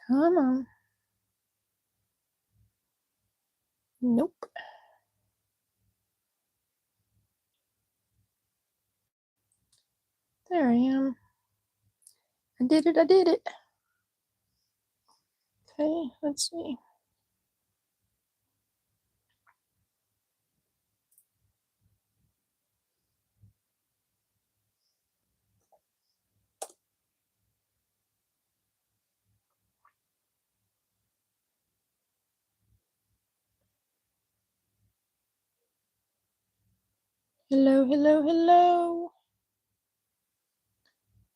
Come on. Nope. There I am. I did it. Okay, let's see. Hello.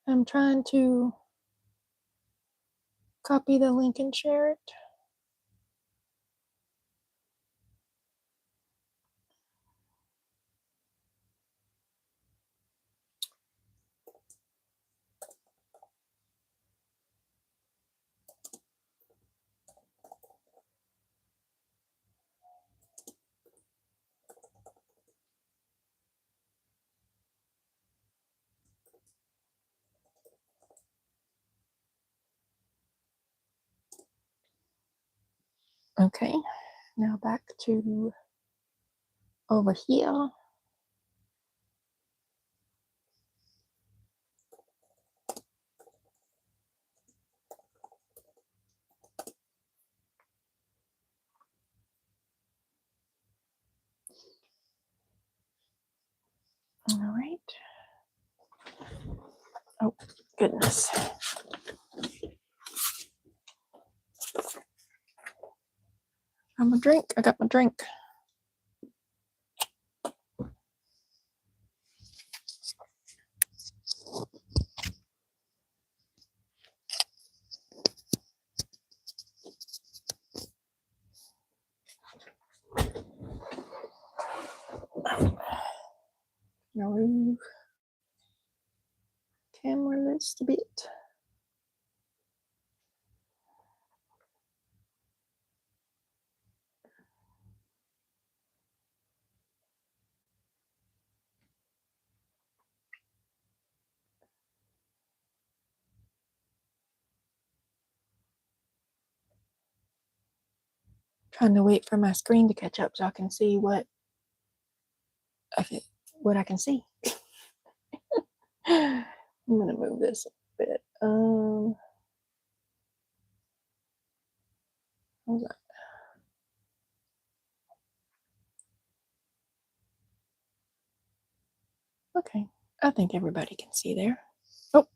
I'm trying to copy the link and share it. Okay, now back to over here. All right. Oh, goodness. I got my drink. No. Camera just a bit. Trying to wait for my screen to catch up so I can see what I can see. I'm gonna move this a bit. Hold on. Okay, I think everybody can see there. Oh,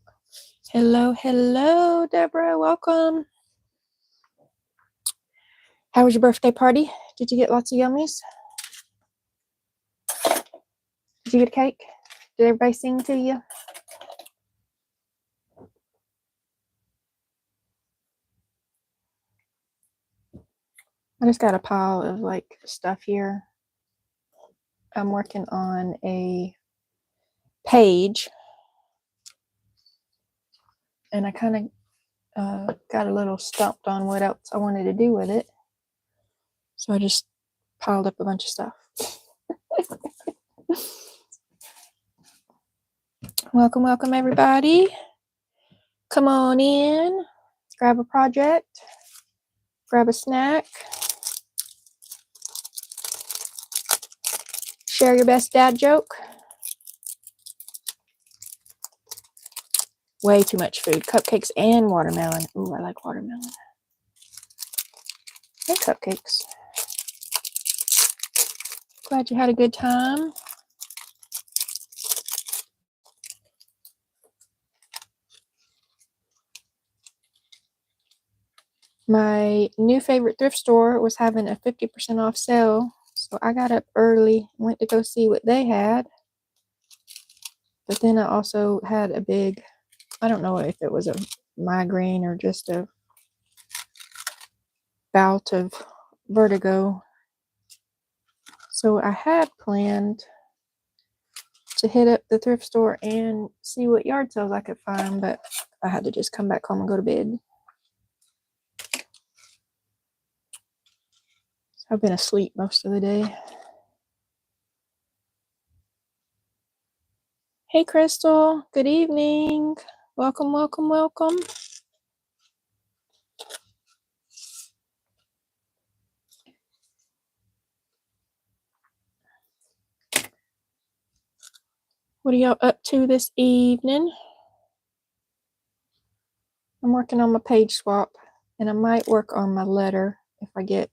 hello, Deborah. Welcome. How was your birthday party? Did you get lots of yummies? Did you get a cake? Did everybody sing to you? I just got a pile of like stuff here. I'm working on a page and I kind of got a little stumped on what else I wanted to do with it. So I just piled up a bunch of stuff. Welcome everybody. Come on in, grab a project, grab a snack, share your best dad joke. Way too much food. Cupcakes and watermelon. Ooh, I like watermelon. And cupcakes. Glad you had a good time. My new favorite thrift store was having a 50% off sale. So I got up early, went to go see what they had. But then I also had a big, I don't know if it was a migraine or just a bout of vertigo. So I had planned to hit up the thrift store and see what yard sales I could find, but I had to just come back home and go to bed. So I've been asleep most of the day. Hey, Crystal. Good evening. Welcome. What are y'all up to this evening? I'm working on my page swap, and I might work on my letter if I get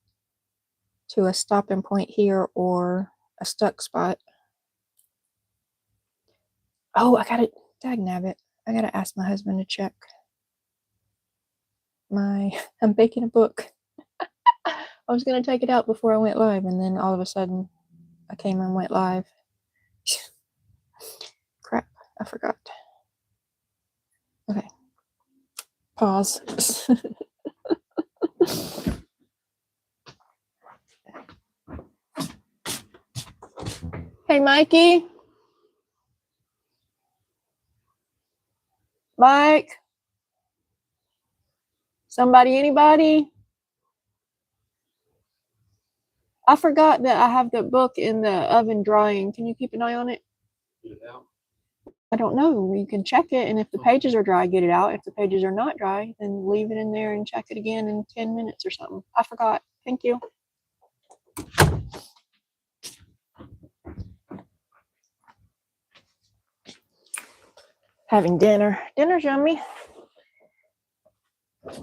to a stopping point here or a stuck spot. Oh, I gotta, dagnabbit, I gotta ask my husband to check I'm baking a book. I was gonna take it out before I went live, and then all of a sudden I came and went live. Crap, I forgot. Okay. Pause. Hey, Mikey. Mike. Somebody, anybody? I forgot that I have the book in the oven drying. Can you keep an eye on it? Get it out? I don't know. You can check it, and if the pages are dry, get it out. If the pages are not dry, then leave it in there and check it again in 10 minutes or something. I forgot. Thank you. Having dinner. Dinner's yummy.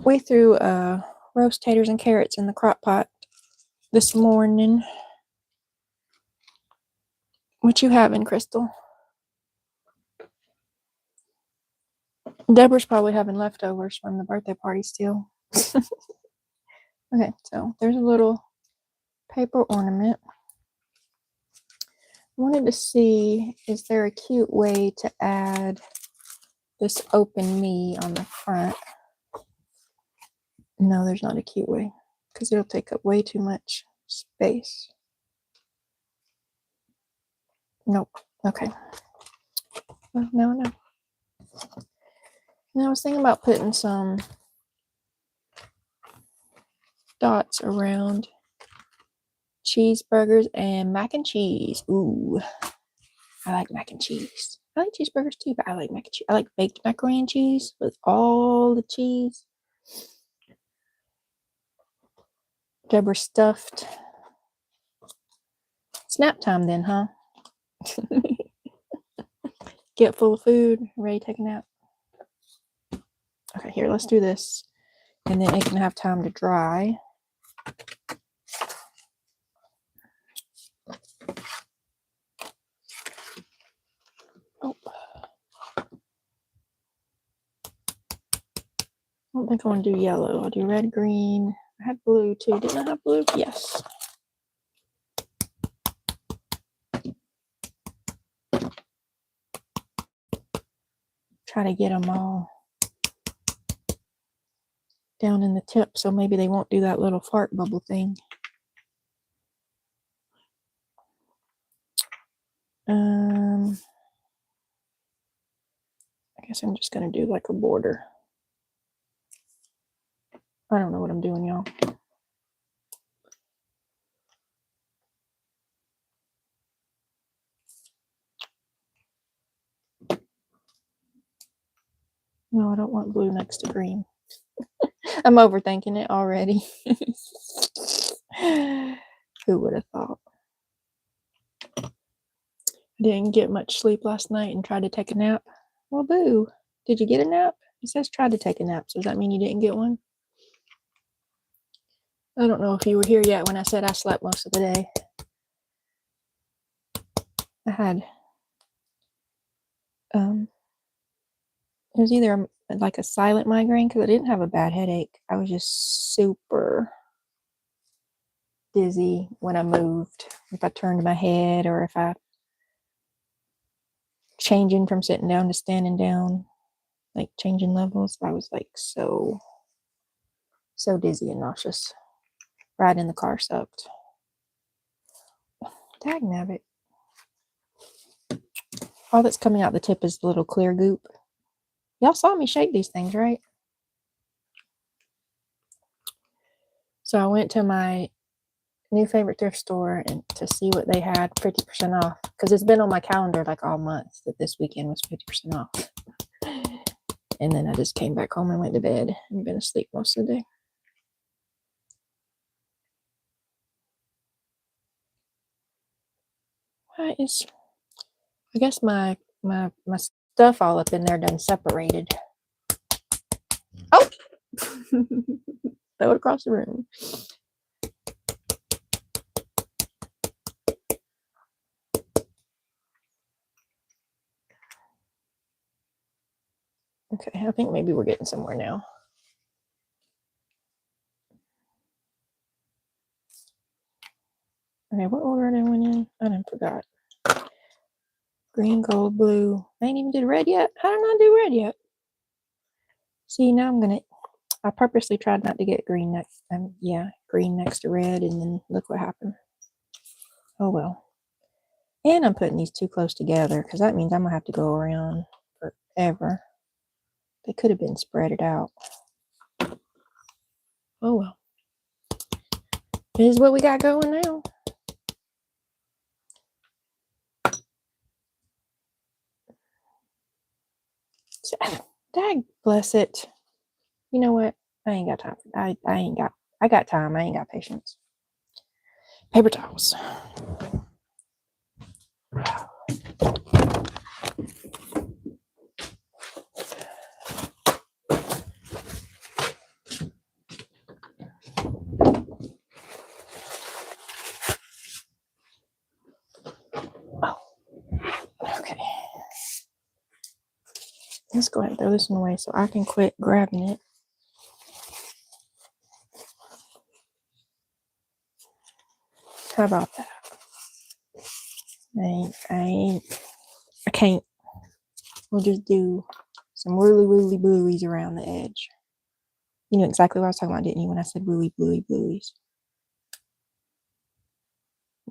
We threw roast taters and carrots in the crock pot this morning. What you having, Crystal? Deborah's probably having leftovers from the birthday party still. Okay, so there's a little paper ornament. I wanted to see, is there a cute way to add this open me on the front? No, there's not a cute way because it'll take up way too much space. Nope. Okay. Well, no, no. And I was thinking about putting some dots around cheeseburgers and mac and cheese. Ooh, I like mac and cheese. I like cheeseburgers too, but I like mac and cheese. I like baked macaroni and cheese with all the cheese. Deborah stuffed. Snap time then, huh? Get full of food, ready to take a nap. Okay, here, let's do this. And then it can have time to dry. Oh. I don't think I want to do yellow. I'll do red, green. I had blue too. Didn't I have blue? Yes. Try to get them all down in the tip so maybe they won't do that little fart bubble thing. I guess I'm just going to do like a border. I don't know what I'm doing, y'all. No, I don't want blue next to green. I'm overthinking it already. Who would have thought? I didn't get much sleep last night and tried to take a nap. Well, boo. Did you get a nap? It says tried to take a nap. So does that mean you didn't get one? I don't know if you were here yet when I said I slept most of the day. I had, it was either like a silent migraine because I didn't have a bad headache. I was just super dizzy when I moved. If I turned my head or if I changing from sitting down to standing down, like changing levels, I was like so dizzy and nauseous. Riding in the car sucked. Dagnabbit. All that's coming out the tip is the little clear goop. Y'all saw me shake these things, right? So I went to my new favorite thrift store and to see what they had 50% off because it's been on my calendar like all month that this weekend was 50% off. And then I just came back home and went to bed and been asleep most of the day. I guess my my stuff all up in there done separated. Oh! Throw it across the room. Okay, I think maybe we're getting somewhere now. Okay, what order I went in? I done forgot. Green, gold, blue. I ain't even did red yet. How did I not do red yet? See, now I purposely tried not to get green next, green next to red, and then look what happened. Oh well. And I'm putting these too close together because that means I'm gonna have to go around forever. They could have been spreaded out. Oh well. Here's what we got going now. Dag bless it. You know what? I ain't got time. I got time. I ain't got patience. Paper towels. Oh, okay. Let's go ahead and throw this one away so I can quit grabbing it. How about that? I can't. We'll just do some woolly woolly blueies around the edge. You know exactly what I was talking about, didn't you, when I said woolly bluey blueies?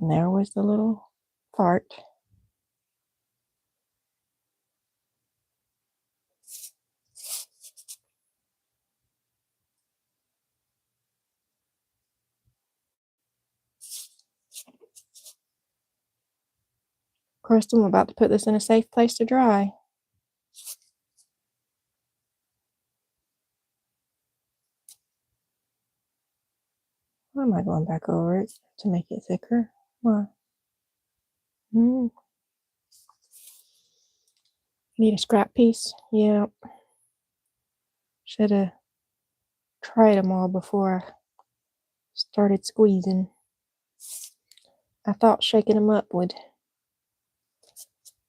And there was the little part. Crystal, I'm about to put this in a safe place to dry. Why am I going back over it to make it thicker? Why? Need a scrap piece? Yep. Should have tried them all before I started squeezing. I thought shaking them up would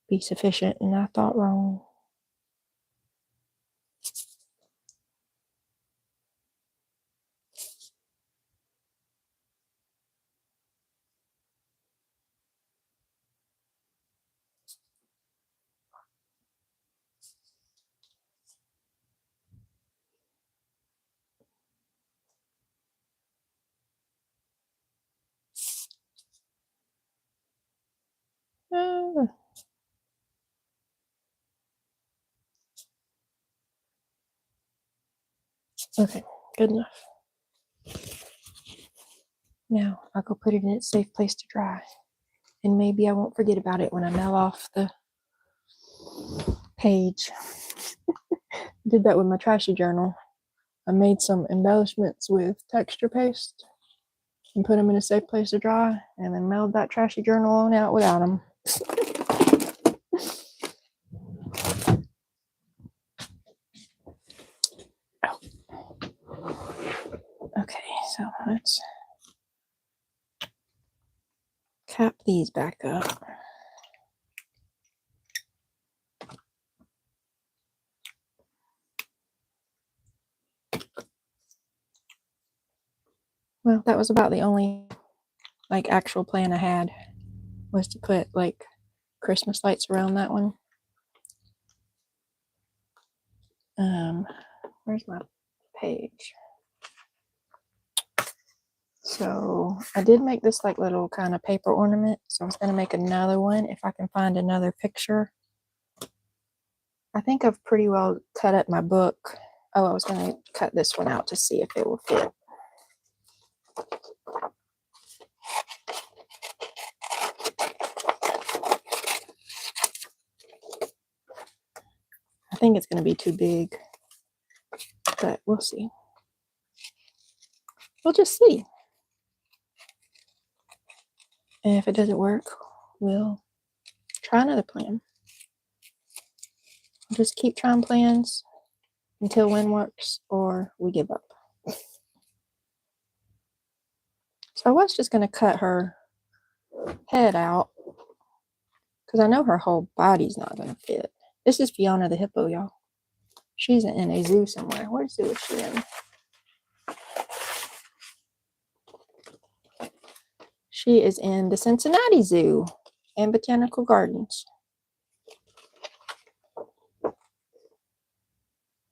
be sufficient, and I thought wrong. Okay, good enough. Now I'll go put it in its safe place to dry. And maybe I won't forget about it when I mail off the page. Did that with my trashy journal. I made some embellishments with texture paste and put them in a safe place to dry, and then mailed that trashy journal on out without them. Okay, so let's cap these back up. Well, that was about the only actual plan I had, was to put Christmas lights around that one. Where's my page? So I did make this little kind of paper ornament. So I was going to make another one if I can find another picture. I think I've pretty well cut up my book. Oh, I was going to cut this one out to see if it will fit. I think it's going to be too big, but we'll see. We'll just see. And if it doesn't work, we'll try another plan. Just keep trying plans until when works or we give up. So I was just going to cut her head out because I know her whole body's not going to fit. This is Fiona the hippo, y'all. She's in a zoo somewhere. What zoo is she in? She is in the Cincinnati Zoo and Botanical Gardens.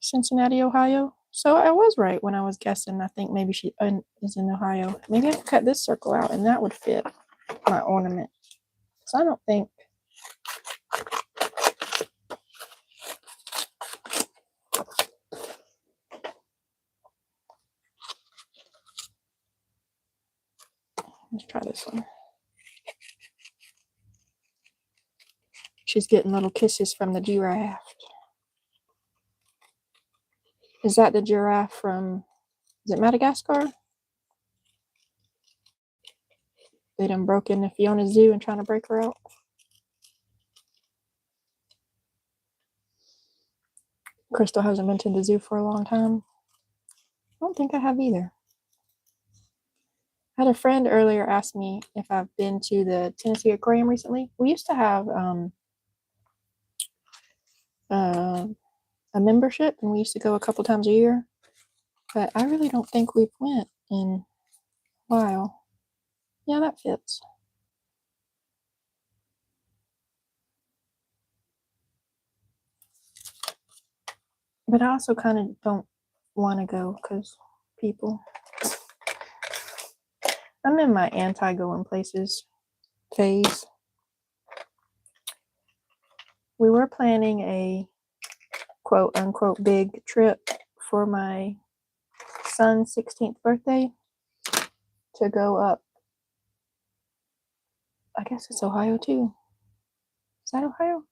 Cincinnati, Ohio. So I was right when I was guessing. I think maybe she is in Ohio. Maybe I could cut this circle out and that would fit my ornament. So I don't think. Let's try this one. She's getting little kisses from the giraffe. Is that the giraffe from, is it Madagascar? They done broke into Fiona's zoo and trying to break her out. Crystal hasn't been to the zoo for a long time. I don't think I have either. I had a friend earlier ask me if I've been to the Tennessee Aquarium recently. We used to have a membership, and we used to go a couple times a year. But I really don't think we've went in a while. Yeah, that fits. But I also kind of don't want to go because people. I'm in my anti-going places phase. We were planning a quote unquote big trip for my son's 16th birthday to go up. I guess it's Ohio too. Is that Ohio?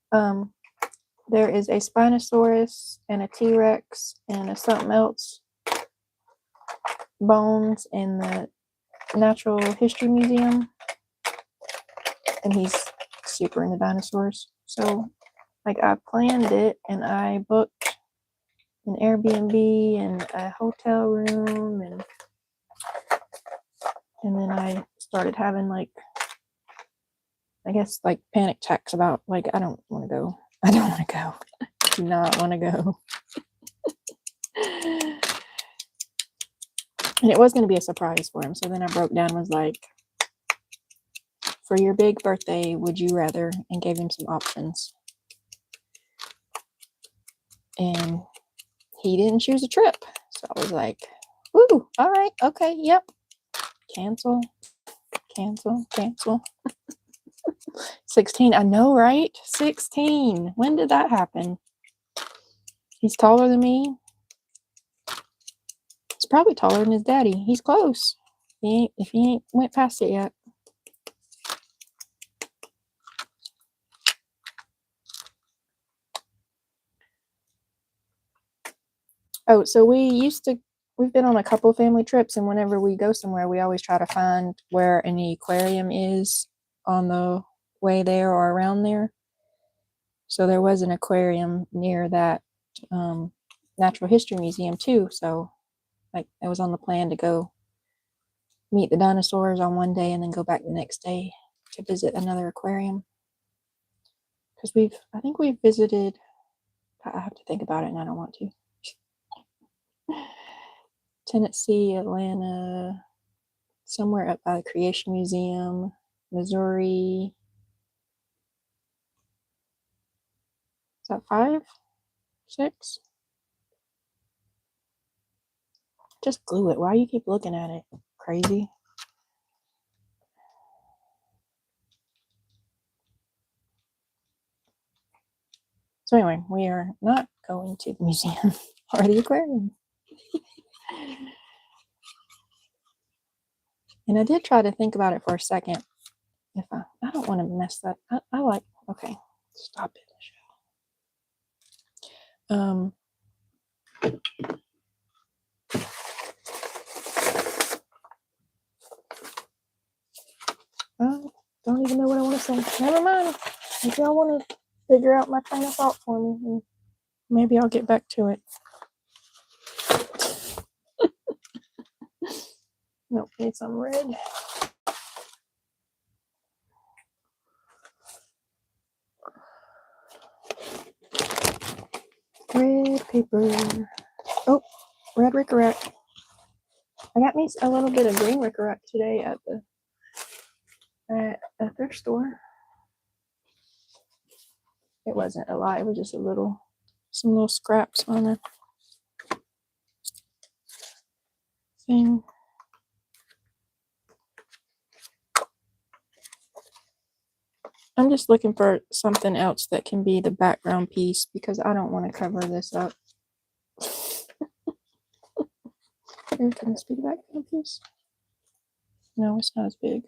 There is a Spinosaurus and a T-Rex and a something else bones in the Natural History Museum, and he's super into dinosaurs. So like I planned it and I booked an Airbnb and a hotel room, and then I started having like, I guess like panic attacks about like I don't want to go. I don't want to go. I do not want to go. And it was going to be a surprise for him. So then I broke down and was like, for your big birthday, would you rather? And gave him some options. And he didn't choose a trip. So I was like, woo, all right, okay, yep. Cancel. 16, I know, right? 16. When did that happen? He's taller than me. He's probably taller than his daddy. He's close. If he ain't went past it yet. Oh, so we've been on a couple family trips, and whenever we go somewhere, we always try to find where an aquarium is on the way there or around there. So there was an aquarium near that Natural History Museum too. So like it was on the plan to go meet the dinosaurs on one day and then go back the next day to visit another aquarium. Because I think we've visited, I have to think about it and I don't want to. Tennessee, Atlanta, somewhere up by the Creation Museum, Missouri. Is that 5? 6? Just glue it. Why do you keep looking at it? Crazy. So anyway, we are not going to the museum or the aquarium. And I did try to think about it for a second. If I don't want to mess that. I like, okay, stop it. I don't even know what I want to say. Never mind. If y'all want to figure out my train of thought for me, Maybe I'll get back to it. Nope, need some red. Red paper. Oh, red Rick-a-Rack. I got me a little bit of green Rick-a-Rack today at a thrift store. It wasn't a lot. It was just some little scraps on a thing. I'm just looking for something else that can be the background piece because I don't want to cover this up. Can this be the background piece? No, it's not as big.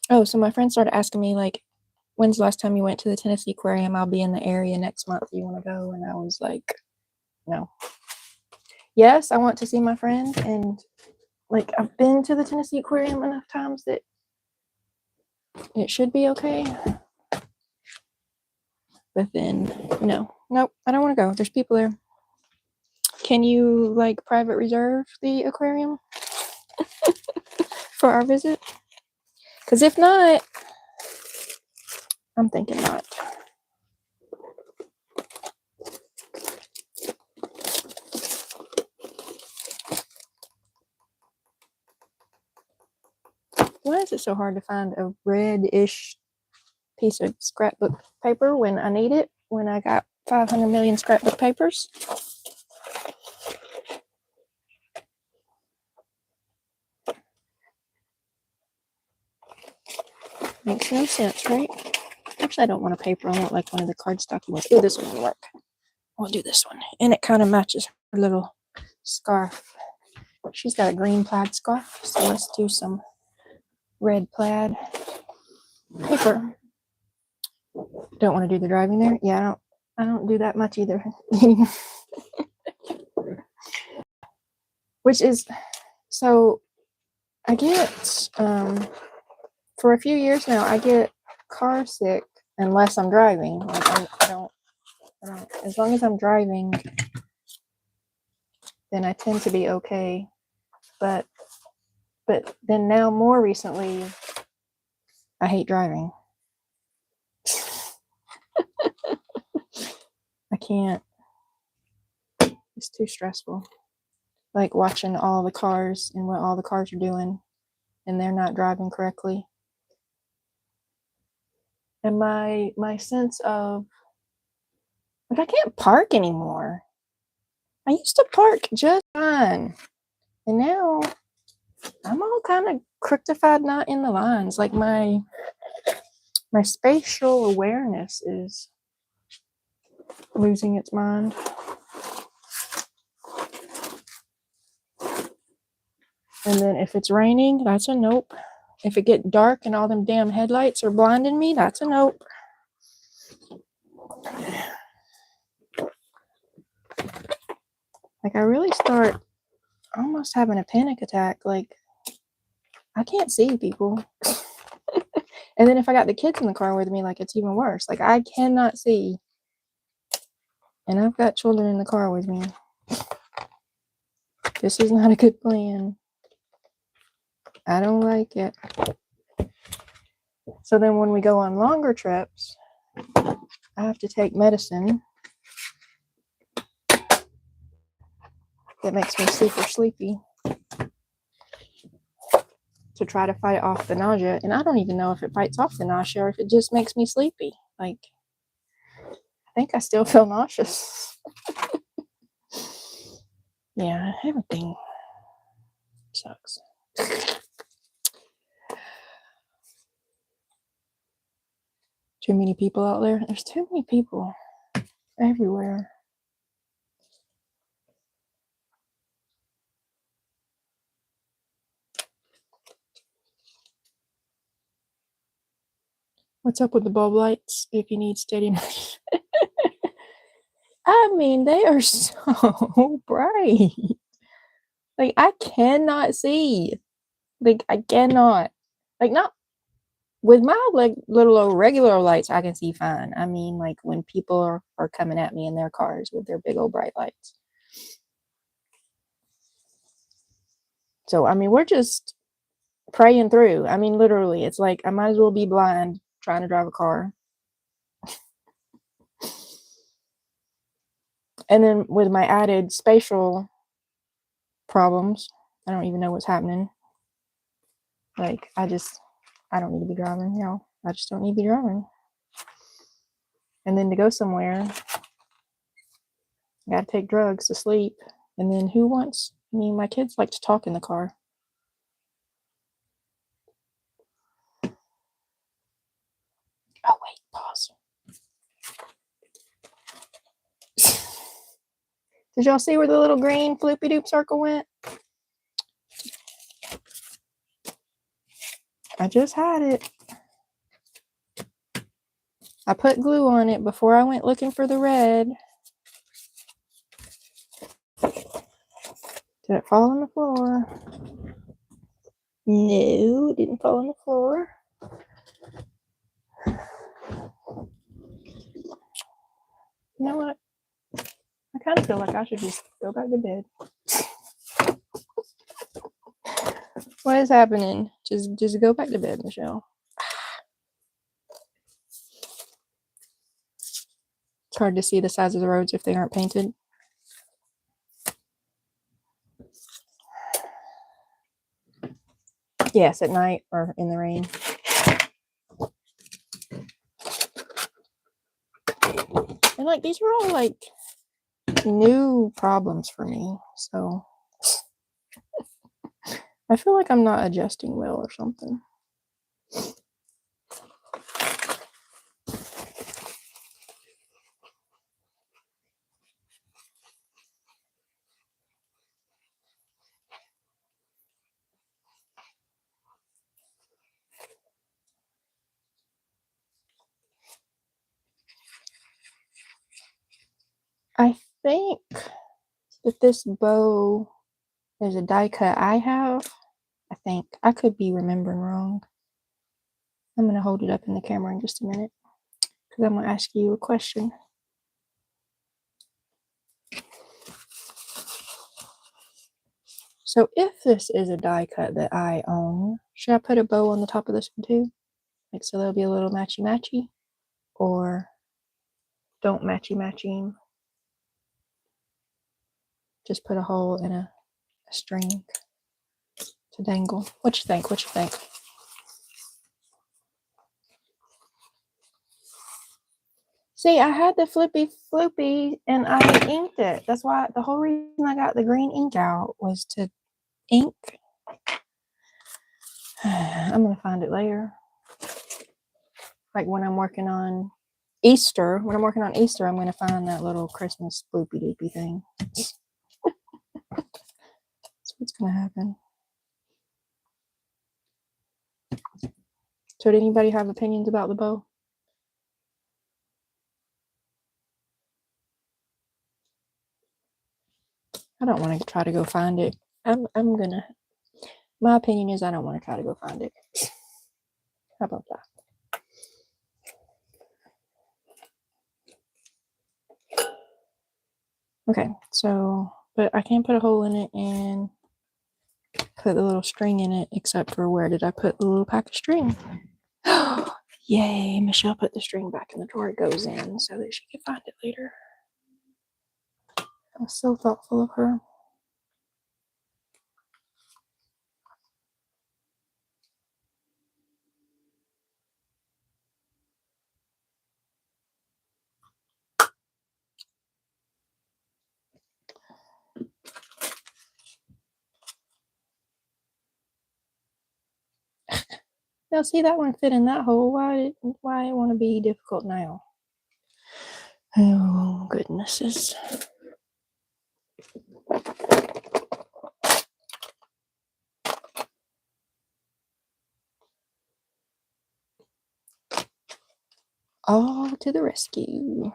Oh, so my friend started asking me, like, when's the last time you went to the Tennessee Aquarium? I'll be in the area next month. Do you want to go? And I was like, no. Yes, I want to see my friend. And, like, I've been to the Tennessee Aquarium enough times that it should be okay. But then, no. Nope, I don't want to go. There's people there. Can you, like, private reserve the aquarium for our visit? Because if not, I'm thinking not. Why is it so hard to find a red-ish piece of scrapbook paper when I need it, when I got 500 million scrapbook papers? Makes no sense, right? Actually, I don't want a paper. I want like one of the cardstocky ones. Oh, this one will work. We'll do this one. And it kind of matches her little scarf. She's got a green plaid scarf, so let's do some red plaid paper. Don't want to do the driving there. Yeah, I don't do that much either. Which is, so I get, for a few years now, I get car sick unless I'm driving. Like I don't, as long as I'm driving, then I tend to be okay. But then now more recently, I hate driving. I can't. It's too stressful. Like watching all the cars and what all the cars are doing, and they're not driving correctly. And my sense of, like, I can't park anymore. I used to park just fine. And now I'm all kind of crooktified, not in the lines. Like my spatial awareness is losing its mind. And then if it's raining, that's a nope. If it get dark and all them damn headlights are blinding me, that's a nope. Like I really start almost having a panic attack. Like I can't see people. And then if I got the kids in the car with me, like it's even worse. Like I cannot see. And I've got children in the car with me. This is not a good plan. I don't like it. So then when we go on longer trips, I have to take medicine that makes me super sleepy to try to fight off the nausea. And I don't even know if it fights off the nausea or if it just makes me sleepy. Like, I think I still feel nauseous. Yeah, everything sucks. Too many people out there. There's too many people everywhere. What's up with the bulb lights if you need steadiness? I mean, they are so bright. Like, I cannot see. Like, I cannot. Like, not with my like little old regular lights, I can see fine. I mean, like when people are coming at me in their cars with their big old bright lights. So, I mean, we're just praying through. I mean, literally, it's like I might as well be blind trying to drive a car. And then with my added spatial problems, I don't even know what's happening. Like, I don't need to be driving, you know. I just don't need to be driving. And then to go somewhere, I gotta take drugs to sleep. And then who wants, I mean, my kids like to talk in the car. Oh, wait, pause. Did y'all see where the little green floopy doop circle went? I just had it. I put glue on it before I went looking for the red. Did it fall on the floor? No, it didn't fall on the floor. You know what? I kind of feel like I should just go back to bed. What is happening? Just go back to bed, Michelle. It's hard to see the size of the roads if they aren't painted. Yes, at night or in the rain. And like these were all like new problems for me, so I feel like I'm not adjusting well or something. I think that this bow is a die cut I have. I think. I could be remembering wrong. I'm going to hold it up in the camera in just a minute because I'm going to ask you a question. So if this is a die cut that I own, should I put a bow on the top of this one too? Like so there'll be a little matchy-matchy? Or don't matchy-matchy? Just put a hole in a string to dangle. What you think? What you think? See, I had the flippy floopy and I inked it. That's why the whole reason I got the green ink out was to ink. I'm going to find it later. Like when I'm working on Easter, I'm going to find that little Christmas floopy doopy thing. That's what's going to happen. So did anybody have opinions about the bow? I don't want to try to go find it. My opinion is I don't want to try to go find it. How about that? Okay, so, but I can't put a hole in it and put the little string in it, except for where did I put the little pack of string? Yay, Michelle put the string back in the drawer it goes in so that she can find it later. I was so thoughtful of her. Now see that one fit in that hole. Why it want to be difficult now? Oh goodnesses. All to the rescue.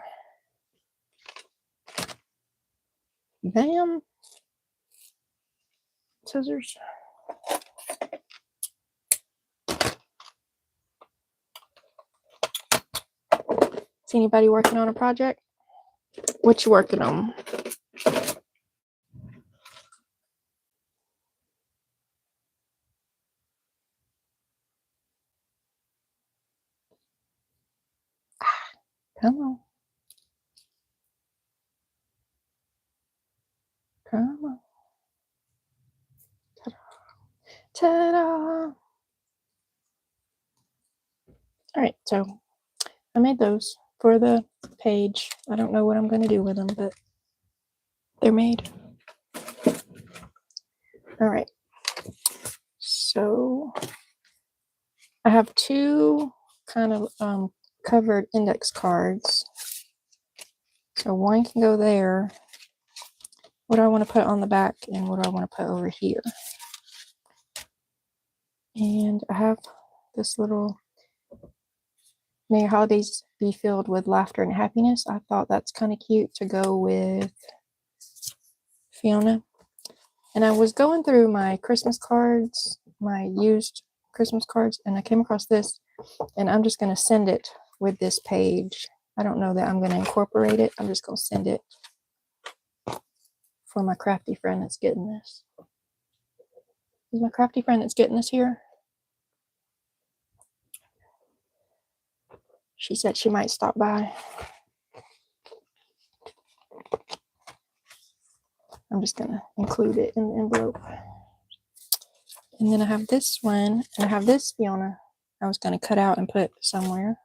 Bam. Scissors. Is anybody working on a project? What you working on? Come on. Come on. Ta-da! All right, so I made those for the page. I don't know what I'm going to do with them, but they're made. All right. So I have two kind of covered index cards. So one can go there. What do I want to put on the back and what do I want to put over here? And I have this little "May your holidays be filled with laughter and happiness." I thought that's kind of cute to go with Fiona. And I was going through my Christmas cards, my used Christmas cards, and I came across this, and I'm just going to send it with this page. I don't know that I'm going to incorporate it. I'm just going to send it for my crafty friend that's getting this. Is my crafty friend that's getting this here? She said she might stop by. I'm just going to include it in the envelope. And then I have this one, and I have this Fiona I was going to cut out and put somewhere.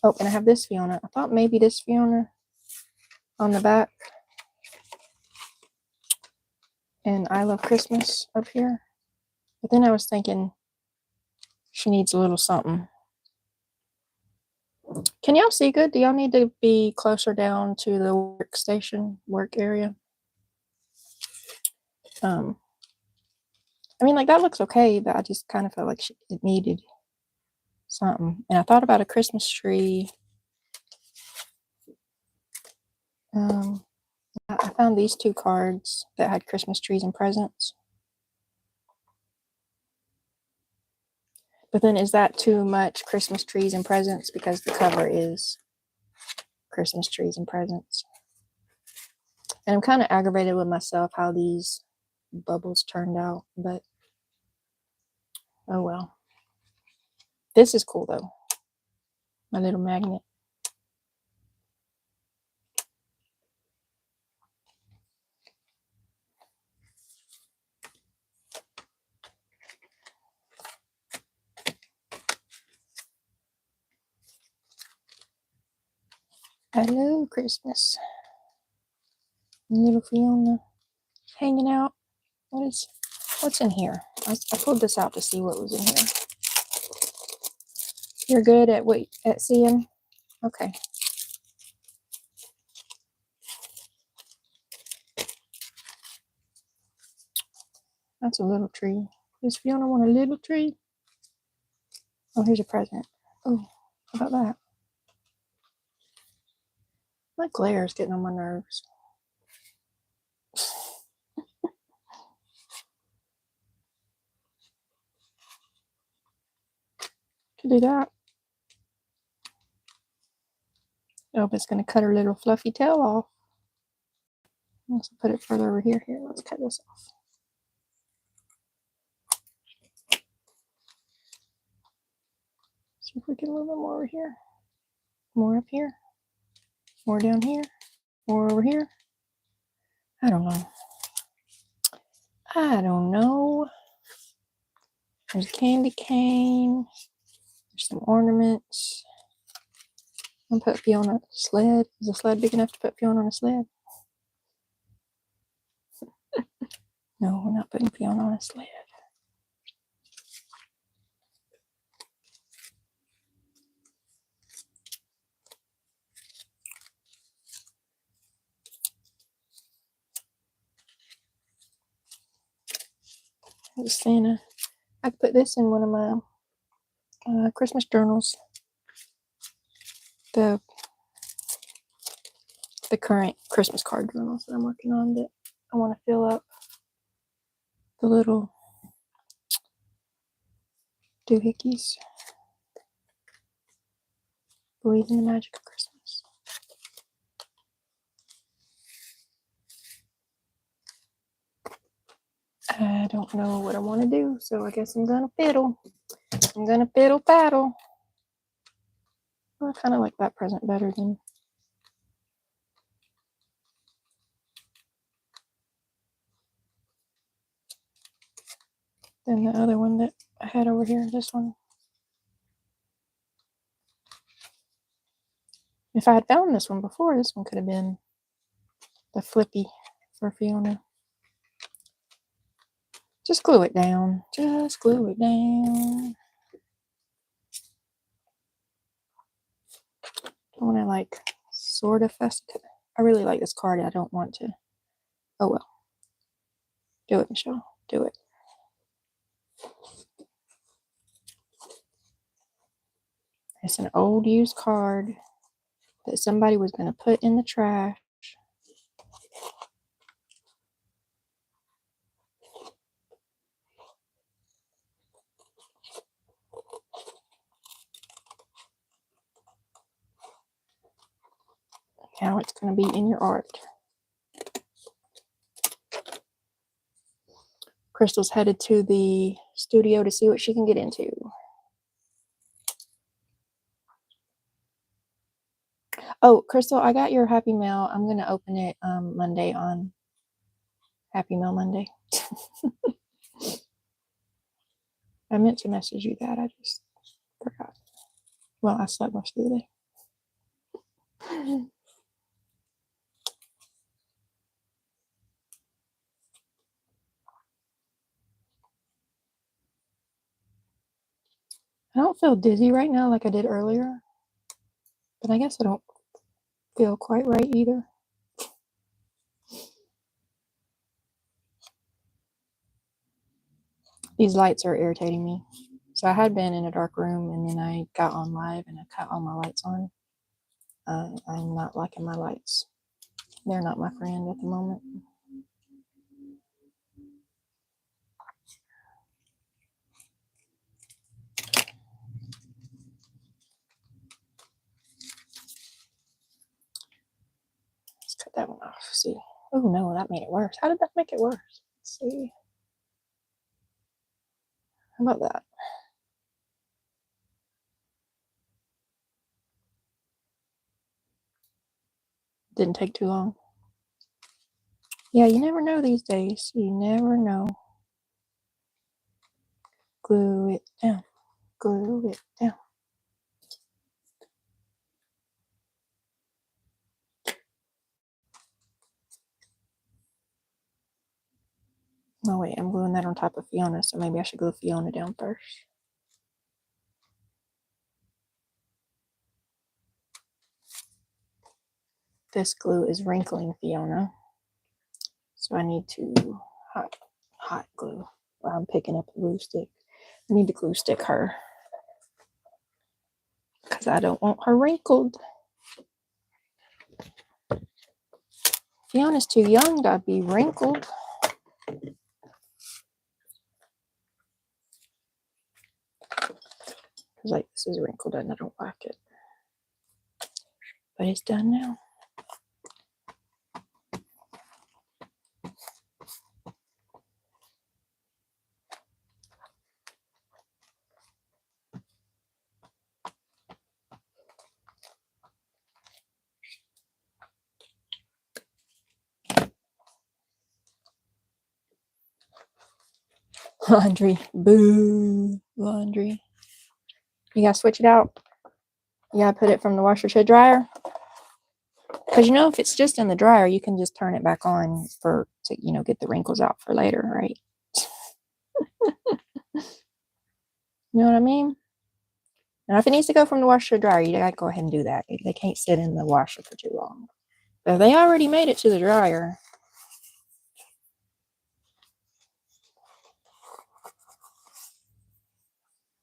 Oh, and I have this Fiona. I thought maybe this Fiona on the back. And "I Love Christmas" up here. But then I was thinking she needs a little something. Can y'all see good? Do y'all need to be closer down to the workstation, work area? I mean, like, that looks okay, but I just kind of felt like it needed something. And I thought about a Christmas tree. I found these two cards that had Christmas trees and presents. But then is that too much Christmas trees and presents because the cover is Christmas trees and presents? And I'm kind of aggravated with myself how these bubbles turned out, but oh well. This is cool though. My little magnet. Hello, Christmas. Little Fiona hanging out. What's in here? I pulled this out to see what was in here. You're good at seeing? Okay. That's a little tree. Does Fiona want a little tree? Oh, here's a present. Oh, how about that? My glare is getting on my nerves. Could do that. Oh, but it's going to cut her little fluffy tail off. Let's put it further over here. Here, let's cut this off. See if we get a little bit more over here. More up here. More down here. More over here. I don't know. I don't know. There's a candy cane. There's some ornaments. I'm gonna put Fiona on a sled. Is the sled big enough to put Fiona on a sled? No, we're not putting Fiona on a sled. There's Santa. I could put this in one of my Christmas journals. The current Christmas card journals that I'm working on that I want to fill up the little doohickeys. Believe in the magic of Christmas. I don't know what I want to do, so I guess I'm gonna fiddle. I'm gonna fiddle paddle. I kind of like that present better than the other one that I had over here. This one. If I had found this one before, this one could have been the flippy for Fiona. Just glue it down. Just glue it down. I want to like sort of festive. I really like this card. I don't want to. Oh well. Do it, Michelle. Do it. It's an old used card that somebody was going to put in the trash. Now it's going to be in your art. Crystal's headed to the studio to see what she can get into. Oh, Crystal, I got your Happy Mail. I'm going to open it Monday on Happy Mail Monday. I meant to message you that. I just forgot. Well, I slept most of the day. I don't feel dizzy right now like I did earlier, but I guess I don't feel quite right either. These lights are irritating me. So I had been in a dark room and then I got on live and I cut all my lights on. I'm not liking my lights. They're not my friend at the moment. Let's cut that one off. See. Oh no, that made it worse. How did that make it worse? Let's see. How about that? Didn't take too long. Yeah, you never know these days. You never know. Glue it down. Glue it down. Oh wait, I'm gluing that on top of Fiona, so maybe I should glue Fiona down first. This glue is wrinkling Fiona, so I need to hot glue. Or I'm picking up a glue stick. I need to glue stick her because I don't want her wrinkled. Fiona's too young to be wrinkled. Because like this is wrinkled and I don't like it. But it's done now. Laundry. Boo. Laundry. You gotta switch it out. You gotta put it from the washer to the dryer. Because you know, if it's just in the dryer, you can just turn it back on to get the wrinkles out for later, right? You know what I mean? Now, if it needs to go from the washer to the dryer, you gotta go ahead and do that. They can't sit in the washer for too long. But if they already made it to the dryer,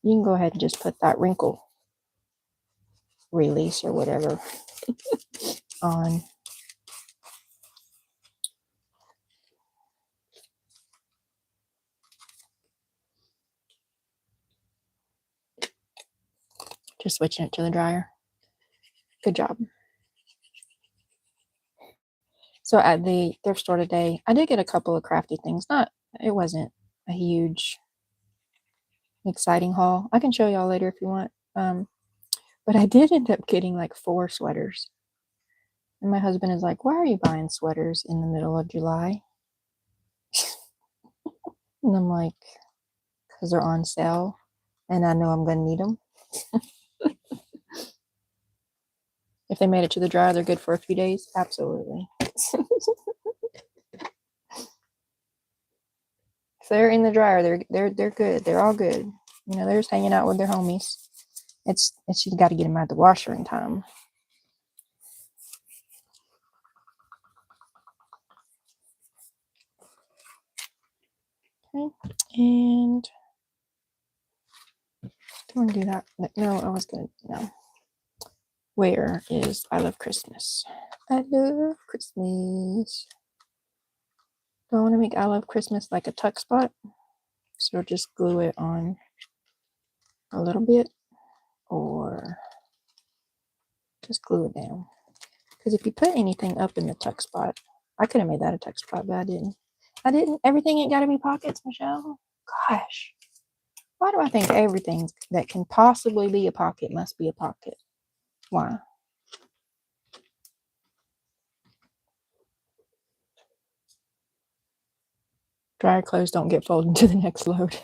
you can go ahead and just put that wrinkle release or whatever on. Just switching it to the dryer. Good job. So at the thrift store today, I did get a couple of crafty things. It wasn't a huge, exciting haul. I can show y'all later if you want. But I did end up getting like 4 sweaters. And my husband is like, why are you buying sweaters in the middle of July? And I'm like, because they're on sale and I know I'm going to need them. If they made it to the dryer, they're good for a few days. Absolutely. If they're in the dryer, they're good. They're all good. You know, they're just hanging out with their homies. It's you got to get them out of the washer in time. Okay, and do I want to do that? No, I was gonna no. Where is I Love Christmas? I love Christmas. Do I want to make I Love Christmas like a tuck spot? So just glue it on a little bit, or just glue it down. Because if you put anything up in the tuck spot, I could have made that a tuck spot, but I didn't. Everything ain't got to be pockets, Michelle. Gosh. Why do I think everything that can possibly be a pocket must be a pocket? Why? Dryer clothes don't get folded to the next load.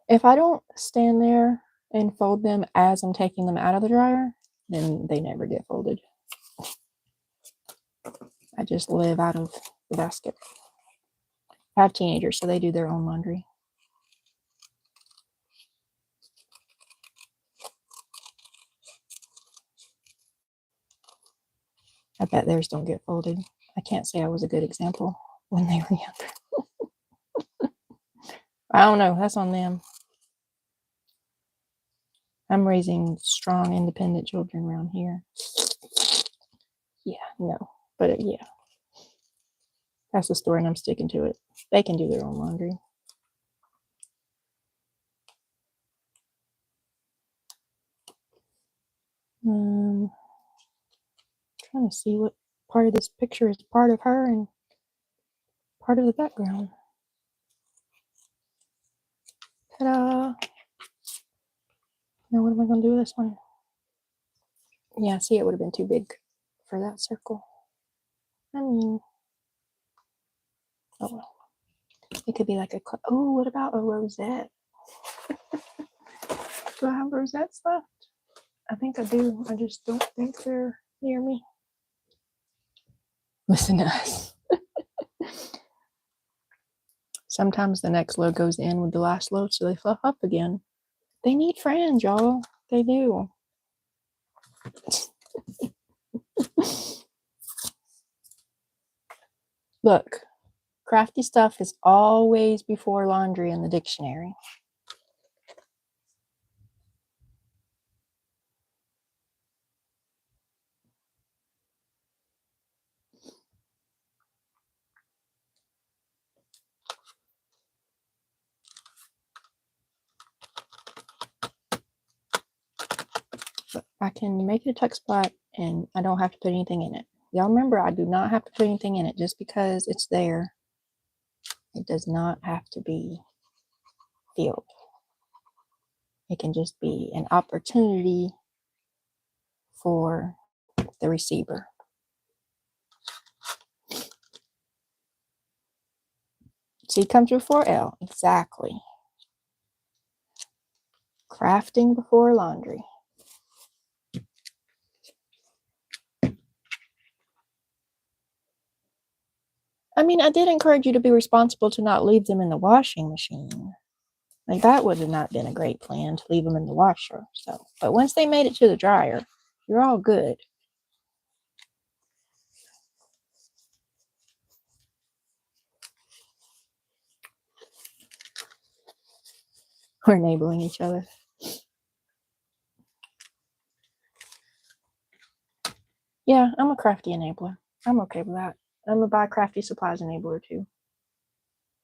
If I don't stand there and fold them as I'm taking them out of the dryer, then they never get folded. I just live out of the basket. I have teenagers, so they do their own laundry. I bet theirs don't get folded. I can't say I was a good example when they were younger. I don't know. That's on them. I'm raising strong, independent children around here. Yeah, no. But yeah. That's the story, and I'm sticking to it. They can do their own laundry. Trying to see what part of this picture is part of her and part of the background. Ta-da! Now what am I going to do with this one? Yeah, see, it would have been too big for that circle. I mean, oh well. It could be like a, oh, what about a rosette? Do I have rosettes left? I think I do. I just don't think they're near me. Listen to us. Sometimes the next load goes in with the last load, so they fluff up again. They need friends, y'all. They do. Look, crafty stuff is always before laundry in the dictionary. But I can make it a tuck spot and I don't have to put anything in it. Y'all remember, I do not have to put anything in it just because it's there. It does not have to be filled. It can just be an opportunity for the receiver. C comes before L. Exactly. Crafting before laundry. I mean, I did encourage you to be responsible to not leave them in the washing machine. Like, that would have not been a great plan to leave them in the washer. So, but once they made it to the dryer, you're all good. We're enabling each other. Yeah, I'm a crafty enabler. I'm okay with that. I'm a buy crafty supplies enabler too.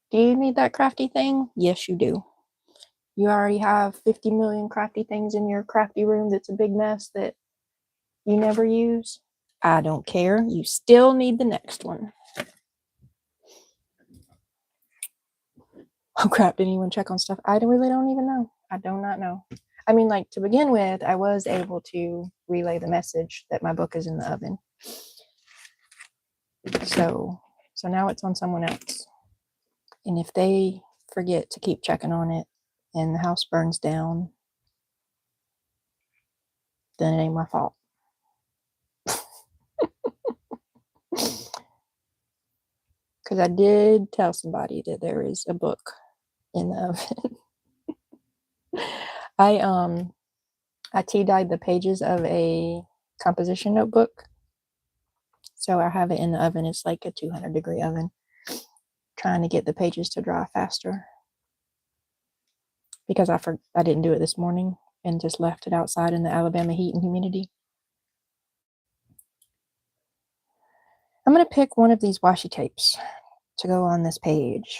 Do you need that crafty thing? Yes, you do. You already have 50 million crafty things in your crafty room that's a big mess that you never use. I don't care. You still need the next one. Oh crap, did anyone check on stuff? I really don't even know. I do not know. I mean, like, to begin with, I was able to relay the message that my book is in the oven. So now it's on someone else. And if they forget to keep checking on it and the house burns down, then it ain't my fault. Because I did tell somebody that there is a book in the oven. I tea-dyed the pages of a composition notebook. So I have it in the oven. It's like a 200-degree oven. Trying to get the pages to dry faster. Because I didn't do it this morning and just left it outside in the Alabama heat and humidity. I'm going to pick one of these washi tapes to go on this page.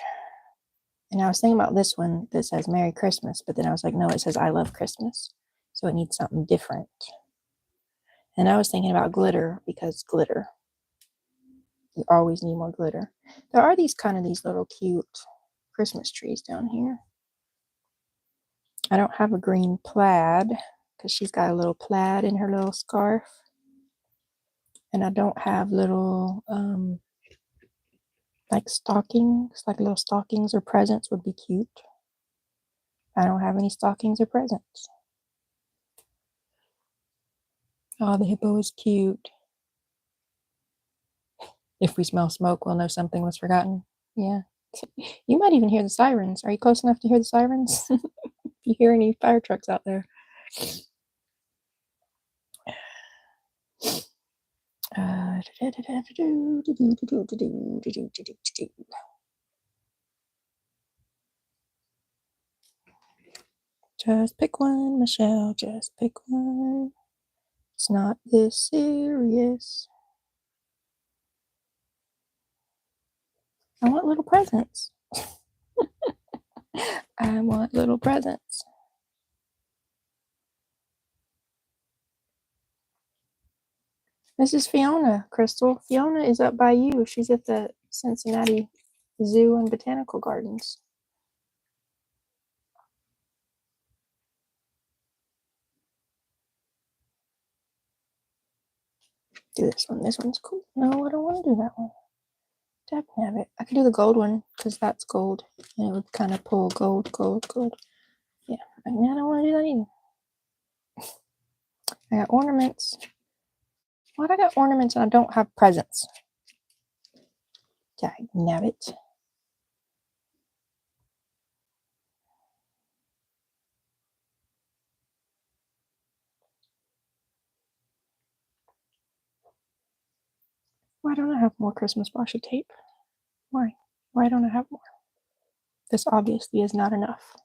And I was thinking about this one that says Merry Christmas, but then I was like, no, it says I love Christmas. So it needs something different. And I was thinking about glitter because glitter. You always need more glitter. There are these little cute Christmas trees down here. I don't have a green plaid because she's got a little plaid in her little scarf. And I don't have little like stockings, like little stockings or presents would be cute. I don't have any stockings or presents. Oh, the hippo is cute. If we smell smoke, we'll know something was forgotten. Yeah. You might even hear the sirens. Are you close enough to hear the sirens? If you hear any fire trucks out there. Just pick one, Michelle. Just pick one. It's not this serious. I want little presents. I want little presents. This is Fiona, Crystal. Fiona is up by you. She's at the Cincinnati Zoo and Botanical Gardens. Do this one. This one's cool. No, I don't want to do that one. Definitely have it. I could do the gold one because that's gold. And it would kind of pull gold, gold, gold. Yeah, I don't want to do that either. I got ornaments. Why do I got ornaments and I don't have presents? Dagnabbit. Why don't I have more Christmas washi tape? Why? Why don't I have more? This obviously is not enough.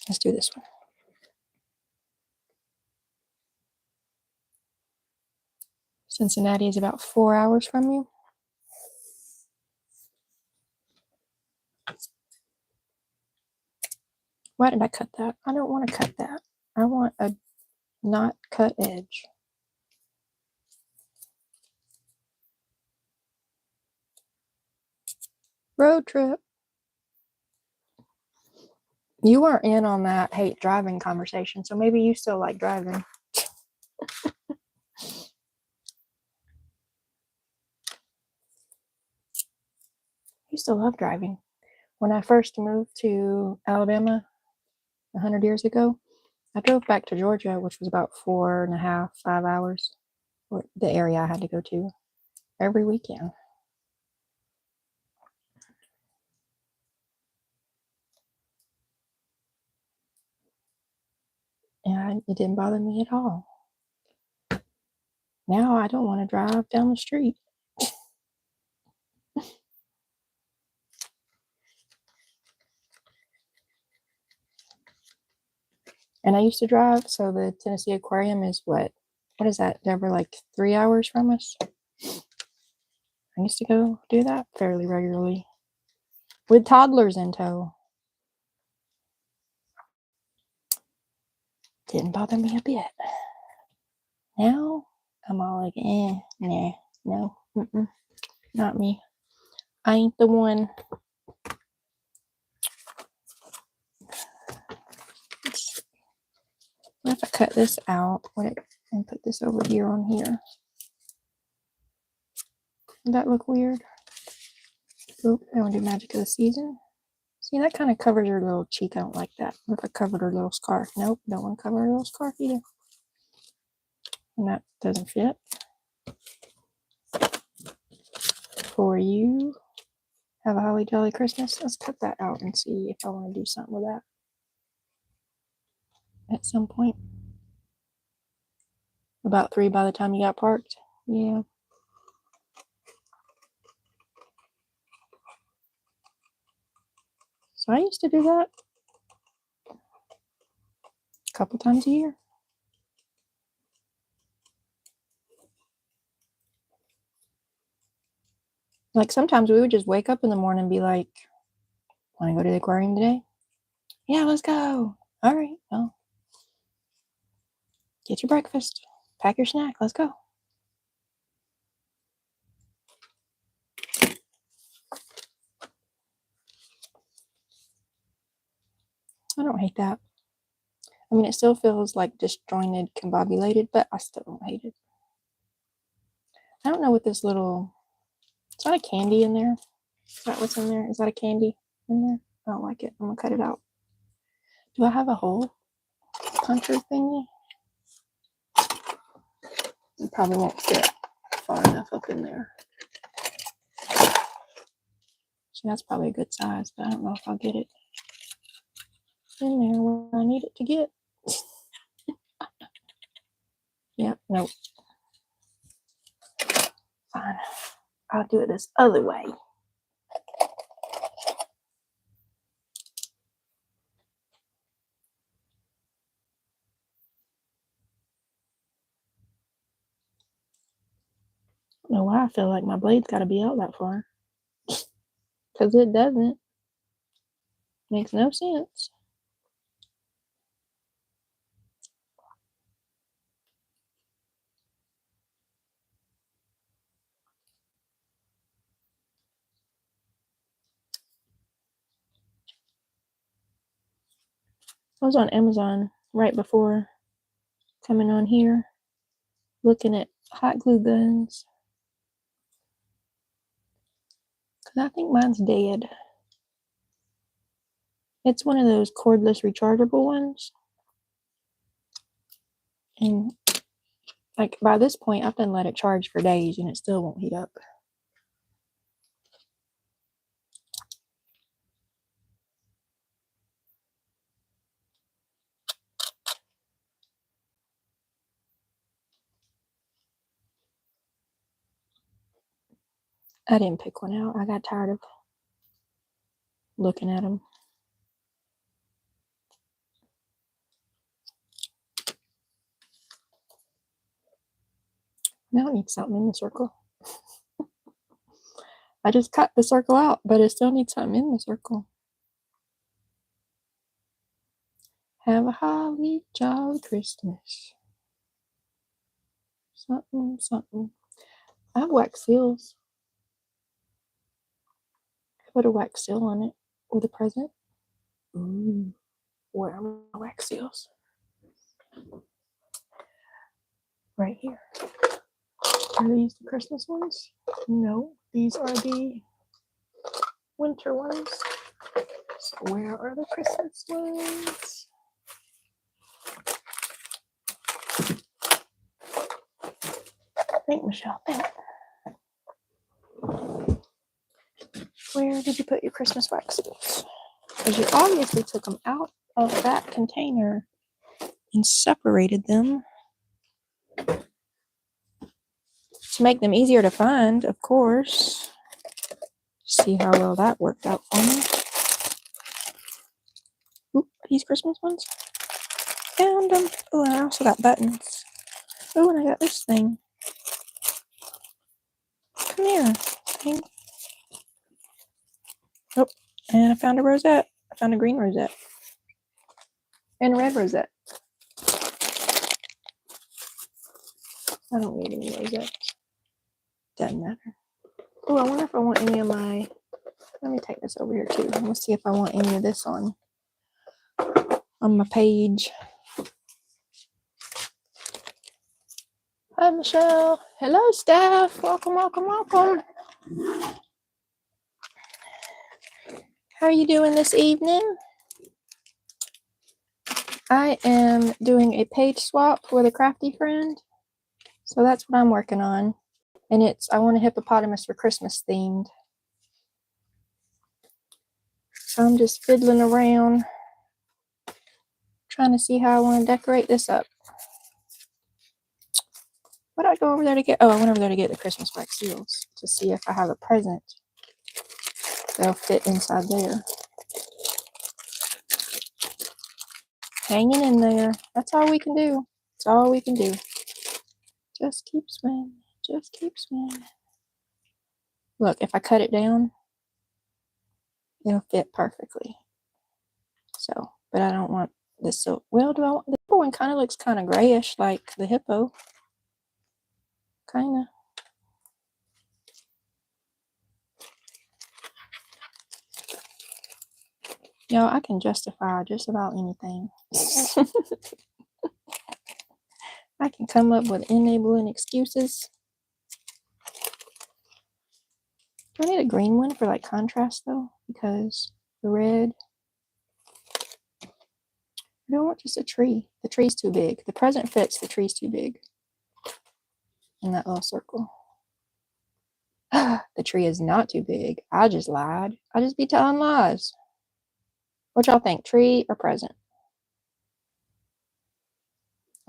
Let's do this one. Cincinnati is about 4 hours from you. Why did I cut that? I don't want to cut that. I want a not cut edge. Road trip. You weren't in on that hate driving conversation, so maybe you still like driving. You still love driving. When I first moved to Alabama 100 years ago, I drove back to Georgia, which was about 4.5, 5 hours, or the area I had to go to every weekend. And it didn't bother me at all. Now I don't want to drive down the street. And I used to drive, so the Tennessee Aquarium is what is that, Deborah, like 3 hours from us? I used to go do that fairly regularly with toddlers in tow. Didn't bother me a bit. Now I'm all like, nah, no, not me. I ain't the one. What if I cut this out and put this over here on here? Would that look weird? Oop, I want to do magic of the season. See, that kind of covers her little cheek. I don't like that. What if I covered her little scarf? Nope, don't want to cover her little scarf either. And that doesn't fit. For you, have a holly jolly Christmas. Let's cut that out and see if I want to do something with that at some point. About 3 by the time you got parked. Yeah. So I used to do that a couple times a year. Like sometimes we would just wake up in the morning and be like, want to go to the aquarium today? Yeah, let's go. All right, well, get your breakfast, pack your snack, let's go. I don't hate that. I mean, it still feels like disjointed, combobulated, but I still don't hate it. I don't know what this little, is that a candy in there? Is that what's in there? Is that a candy in there? I don't like it. I'm gonna cut it out. Do I have a hole puncher thingy? It probably won't fit far enough up in there. So that's probably a good size, but I don't know if I'll get it in there where I need it to get. Yep, nope. Fine. I'll do it this other way. I don't know why I feel like my blade's got to be out that far. Because it doesn't. Makes no sense. I was on Amazon right before coming on here, looking at hot glue guns. Because I think mine's dead. It's one of those cordless rechargeable ones. And like by this point, I've done let it charge for days and it still won't heat up. I didn't pick one out. I got tired of looking at them. Now it needs something in the circle. I just cut the circle out, but it still needs something in the circle. Have a holly jolly Christmas. Something, something. I have wax seals. Put a wax seal on it with a present. Ooh, where are my wax seals? Right here. Are these the Christmas ones? No, these are the winter ones. So where are the Christmas ones? Think, Michelle, think. Where did you put your Christmas wax seals? Because you obviously took them out of that container and separated them to make them easier to find, of course. See how well that worked out for me. Oop, these Christmas ones. Found them. Oh, and I also got buttons. Oh, and I got this thing. Come here. thing. Oh, and I found a rosette. I found a green rosette. And a red rosette. I don't need any rosettes. Doesn't matter. Oh, I wonder if I want any of my... Let me take this over here too. Let's see if I want any of this on my page. Hi, Michelle. Hello, Steph. Welcome, welcome, welcome. How are you doing this evening? I am doing a page swap with a crafty friend. So that's what I'm working on. And I want a hippopotamus for Christmas themed. So I'm just fiddling around, trying to see how I want to decorate this up. What did I go over there to get? Oh, I went over there to get the Christmas wax seals to see if I have a present that'll fit inside there. Hanging in there. That's all we can do. That's all we can do. Just keep swimming. Just keep swimming. Look, if I cut it down, it'll fit perfectly. So, but I don't want this. So, well, do I want the hippo one? Kind of looks kind of grayish, like the hippo. Kind of. Yo, I can justify just about anything. I can come up with enabling excuses. Do I need a green one for like contrast though? Because the red. I don't want just a tree. The tree's too big. The present fits, the tree's too big. In that little circle. The tree is not too big. I just lied. I just be telling lies. What y'all think? Tree or present?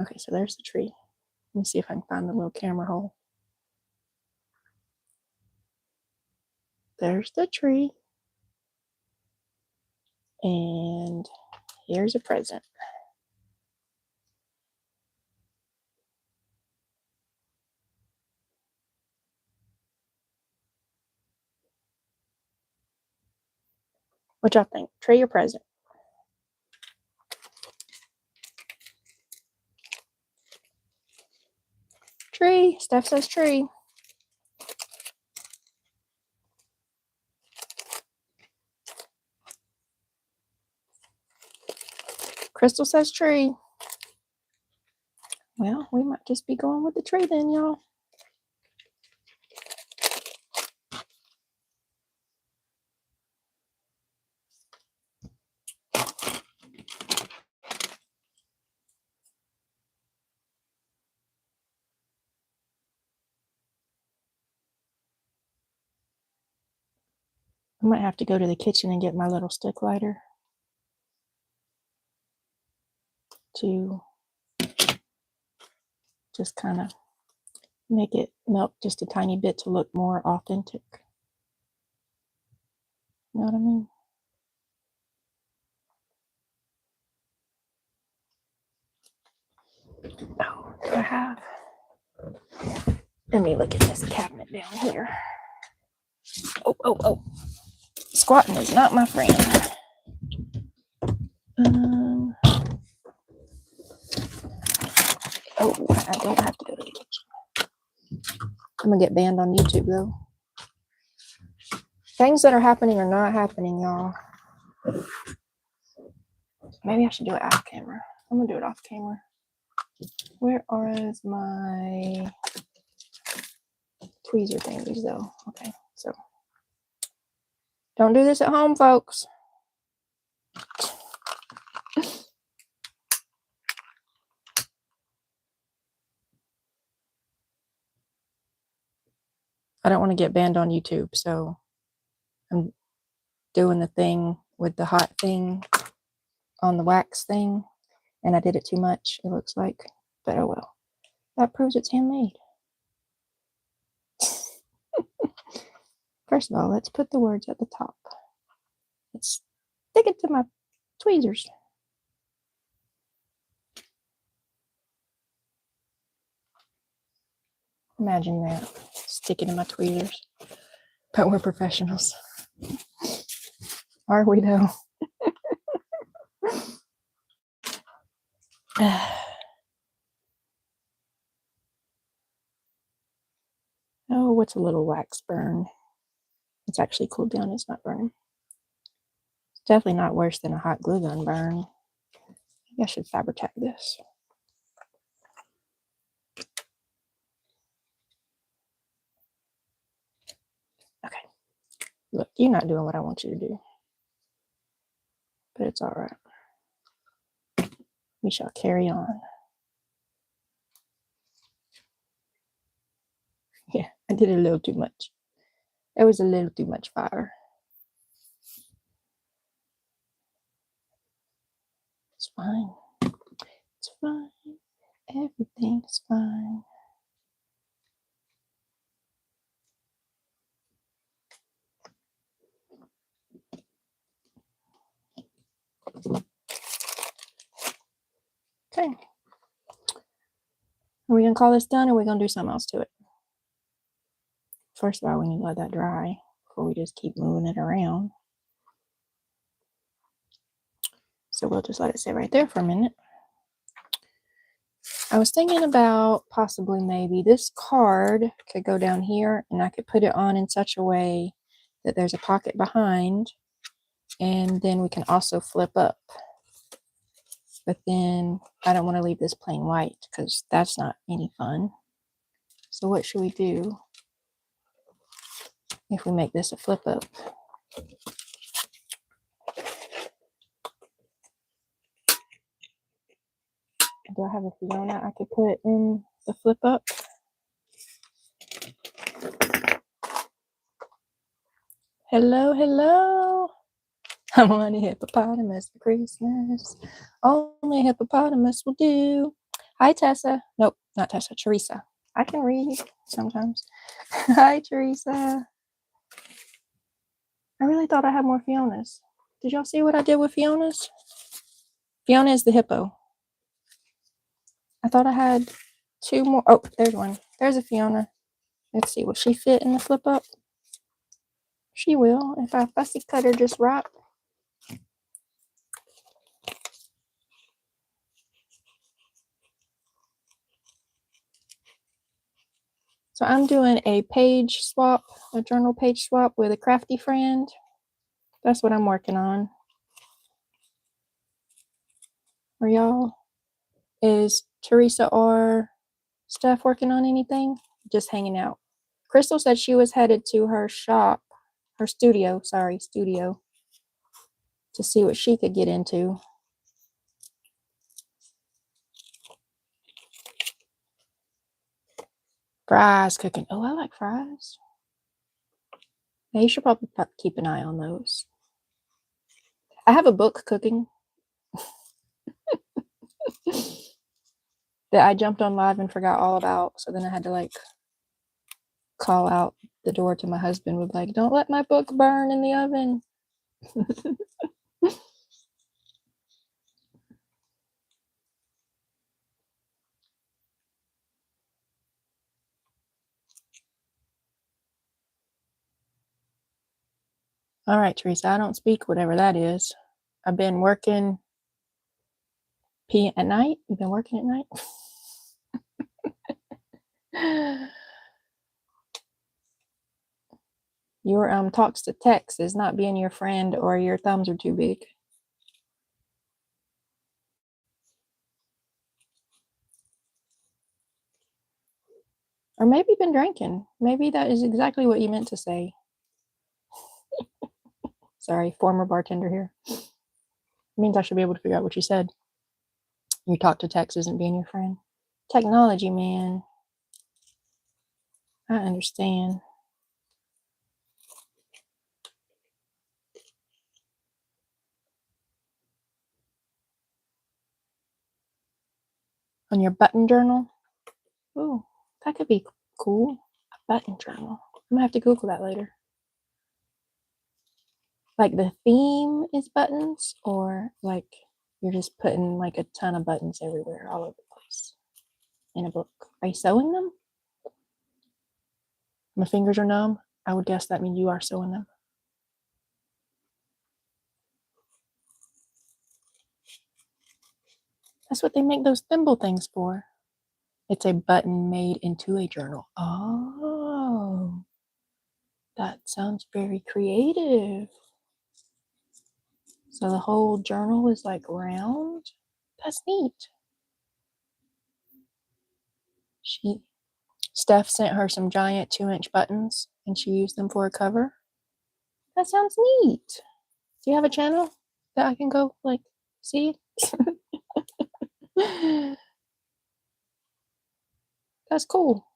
Okay, so there's the tree. Let me see if I can find the little camera hole. There's the tree. And here's a present. What y'all think? Tree or present? Tree. Steph says tree. Crystal says tree. Well, we might just be going with the tree then, y'all. I might have to go to the kitchen and get my little stick lighter to just kind of make it melt just a tiny bit to look more authentic. You know what I mean? Oh, do I have? Let me look at this cabinet down here. Oh. Squatting is not my friend. Oh, I don't have to go to the kitchen. I'm gonna get banned on YouTube though. Things that are happening are not happening, y'all. Maybe I should do it off camera. I'm gonna do it off camera. Where is my tweezer thingies though? Okay, so don't do this at home, folks. I don't want to get banned on YouTube, so I'm doing the thing with the hot thing on the wax thing, and I did it too much, it looks like, but oh well. That proves it's handmade. First of all, let's put the words at the top. Let's stick it to my tweezers. Imagine that. Stick it in my tweezers. But we're professionals. Are we though? Oh, what's a little wax burn? It's actually cooled down. It's not burning. It's definitely not worse than a hot glue gun burn. Maybe I should Fabri-Tac this. Okay. Look, you're not doing what I want you to do. But it's all right. We shall carry on. Yeah, I did a little too much. There was a little too much fire. It's fine. It's fine. Everything's fine. Okay. Are we going to call this done, or are we going to do something else to it? First of all, we need to let that dry before we just keep moving it around. So we'll just let it sit right there for a minute. I was thinking about possibly maybe this card could go down here, and I could put it on in such a way that there's a pocket behind, and then we can also flip up. But then I don't want to leave this plain white because that's not any fun. So what should we do if we make this a flip up? Do I have a Fiona I could put in the flip up? Hello, hello. I want a hippopotamus for Christmas. Only a hippopotamus will do. Hi, Tessa. Nope, not Tessa. Teresa. I can read sometimes. Hi, Teresa. I really thought I had more Fionas. Did y'all see what I did with Fionas? Fiona is the hippo. I thought I had two more. Oh, there's one. There's a Fiona. Let's see. Will she fit in the flip up? She will if I fussy cut her just right. So I'm doing a page swap, a journal page swap with a crafty friend. That's what I'm working on. Are y'all? Is Teresa or Steph working on anything? Just hanging out. Crystal said she was headed to her shop, her studio, to see what she could get into. Fries cooking. Oh, I like fries. Yeah, you should probably keep an eye on those. I have a book cooking that I jumped on live and forgot all about. So then I had to like call out the door to my husband with like, don't let my book burn in the oven. All right, Teresa, I don't speak whatever that is. I've been working at night. You've been working at night? Your talks to text is not being your friend, or your thumbs are too big. Or maybe you've been drinking. Maybe that is exactly what you meant to say. Sorry, former bartender here. It means I should be able to figure out what you said. Your talk to text isn't being your friend. Technology, man. I understand. On your button journal? Ooh, that could be cool. A button journal. I'm gonna have to Google that later. Like the theme is buttons, or like you're just putting like a ton of buttons everywhere, all over the place in a book. Are you sewing them? My fingers are numb. I would guess that means you are sewing them. That's what they make those thimble things for. It's a button made into a journal. Oh, that sounds very creative. So the whole journal is like round. That's neat. Steph sent her some giant 2-inch buttons and she used them for a cover. That sounds neat. Do you have a channel that I can go like see? That's cool.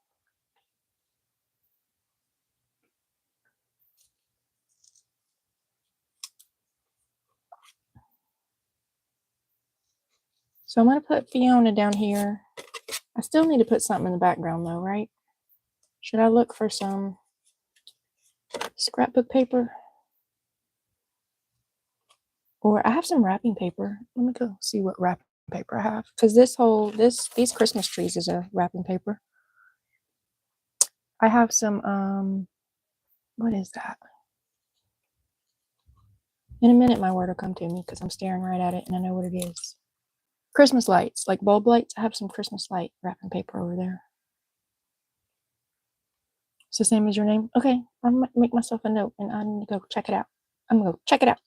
So I'm going to put Fiona down here. I still need to put something in the background though, right? Should I look for some scrapbook paper? Or I have some wrapping paper. Let me go see what wrapping paper I have. Because these Christmas trees is a wrapping paper. I have some, what is that? In a minute, my word will come to me because I'm staring right at it and I know what it is. Christmas lights, like bulb lights. I have some Christmas light wrapping paper over there. It's the same as your name? Okay, I'm going to make myself a note and I need to go check it out. I'm going to go check it out.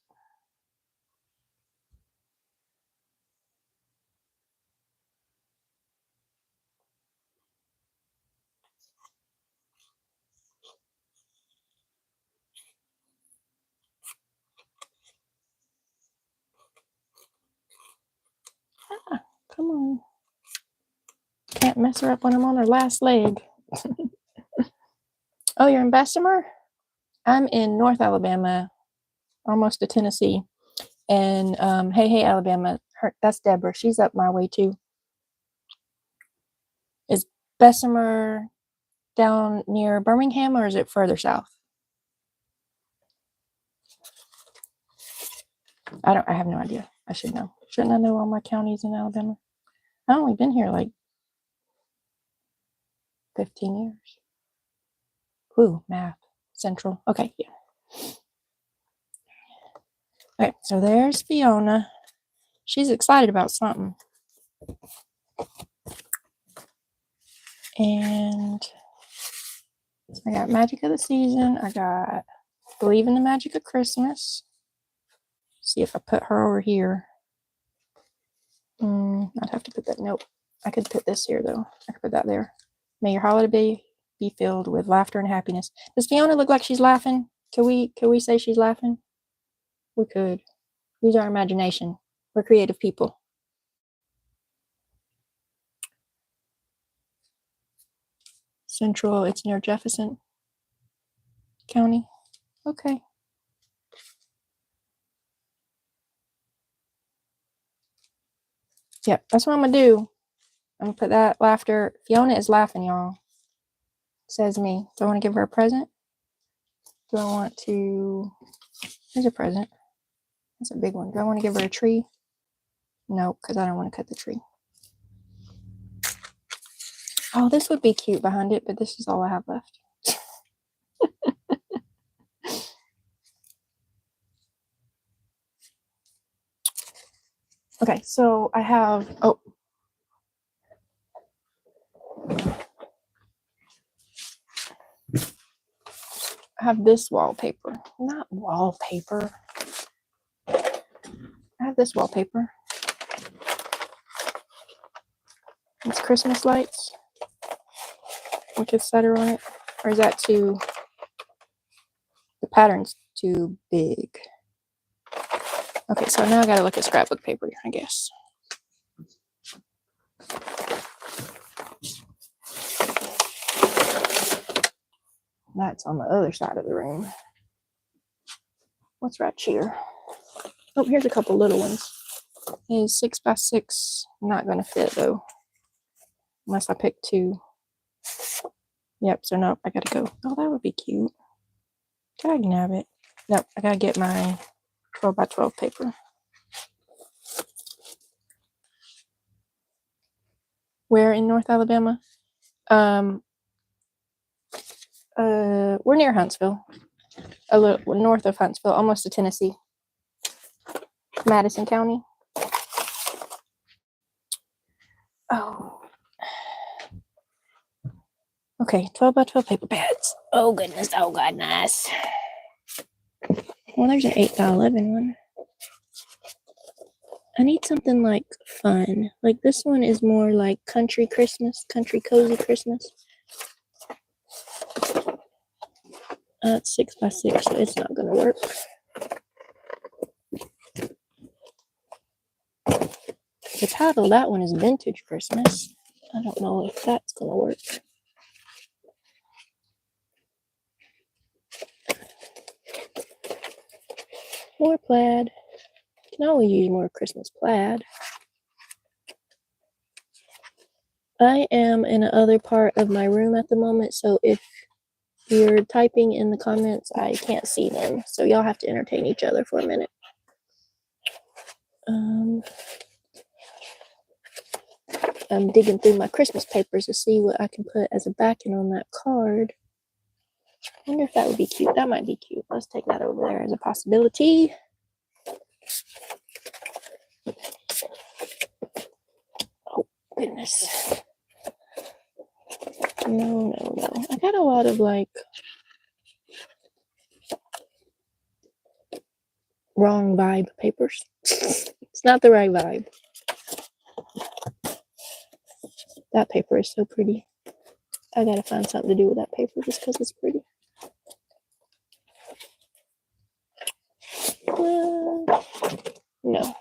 Ah, come on. Can't mess her up when I'm on her last leg. Oh, you're in Bessemer? I'm in North Alabama, almost to Tennessee. And hey, Alabama. That's Deborah. She's up my way too. Is Bessemer down near Birmingham or is it further south? I have no idea. I should know. Shouldn't I know all my counties in Alabama? I've only been here like 15 years. Ooh, math. Central. Okay, yeah. Okay, so there's Fiona. She's excited about something. And I got Magic of the Season. I got Believe in the Magic of Christmas. See if I put her over here. I'd have to put that. Nope. I could put this here though. I could put that there. May your holiday be filled with laughter and happiness. Does Fiona look like she's laughing? Can we say she's laughing? We could. Use our imagination. We're creative people. Central, it's near Jefferson County. Okay. Yep, that's what I'm gonna do. I'm gonna put that laughter. Fiona is laughing, y'all. Says me. Do I want to give her a present? Do I want to? Here's a present. That's a big one. Do I want to give her a tree? No, because I don't want to cut the tree. Oh, this would be cute behind it, but this is all I have left. Okay, so I have, I have this wallpaper. Not wallpaper. I have this wallpaper. It's Christmas lights with a setter on it. Or is that too, the pattern's too big? Okay, so now I gotta look at scrapbook paper, I guess. That's on the other side of the room. What's right here? Oh, here's a couple little ones. Is 6x6 not gonna fit though, unless I pick two. Yep, so nope, I gotta go. Oh, that would be cute. Can I nab it? Nope, I gotta get my 12x12 paper. Where in North Alabama? We're near Huntsville. A little north of Huntsville, almost to Tennessee. Madison County. Oh. Okay, 12 by 12 paper pads. Oh goodness, oh goodness. Well, there's an 8 by 11 one. I need something like fun. Like this one is more like country Christmas, country cozy Christmas. It's 6 by 6, so it's not gonna work. The title of that one is Vintage Christmas. I don't know if that's gonna work. More plaid. Can always use more Christmas plaid. I am in the other part of my room at the moment, so if you're typing in the comments, I can't see them. So y'all have to entertain each other for a minute. I'm digging through my Christmas papers to see what I can put as a backing on that card. I wonder if that would be cute. That might be cute. Let's take that over there as a possibility. Oh, goodness. No. I got a lot of like wrong vibe papers. It's not the right vibe. That paper is so pretty. I gotta find something to do with that paper just because it's pretty. No.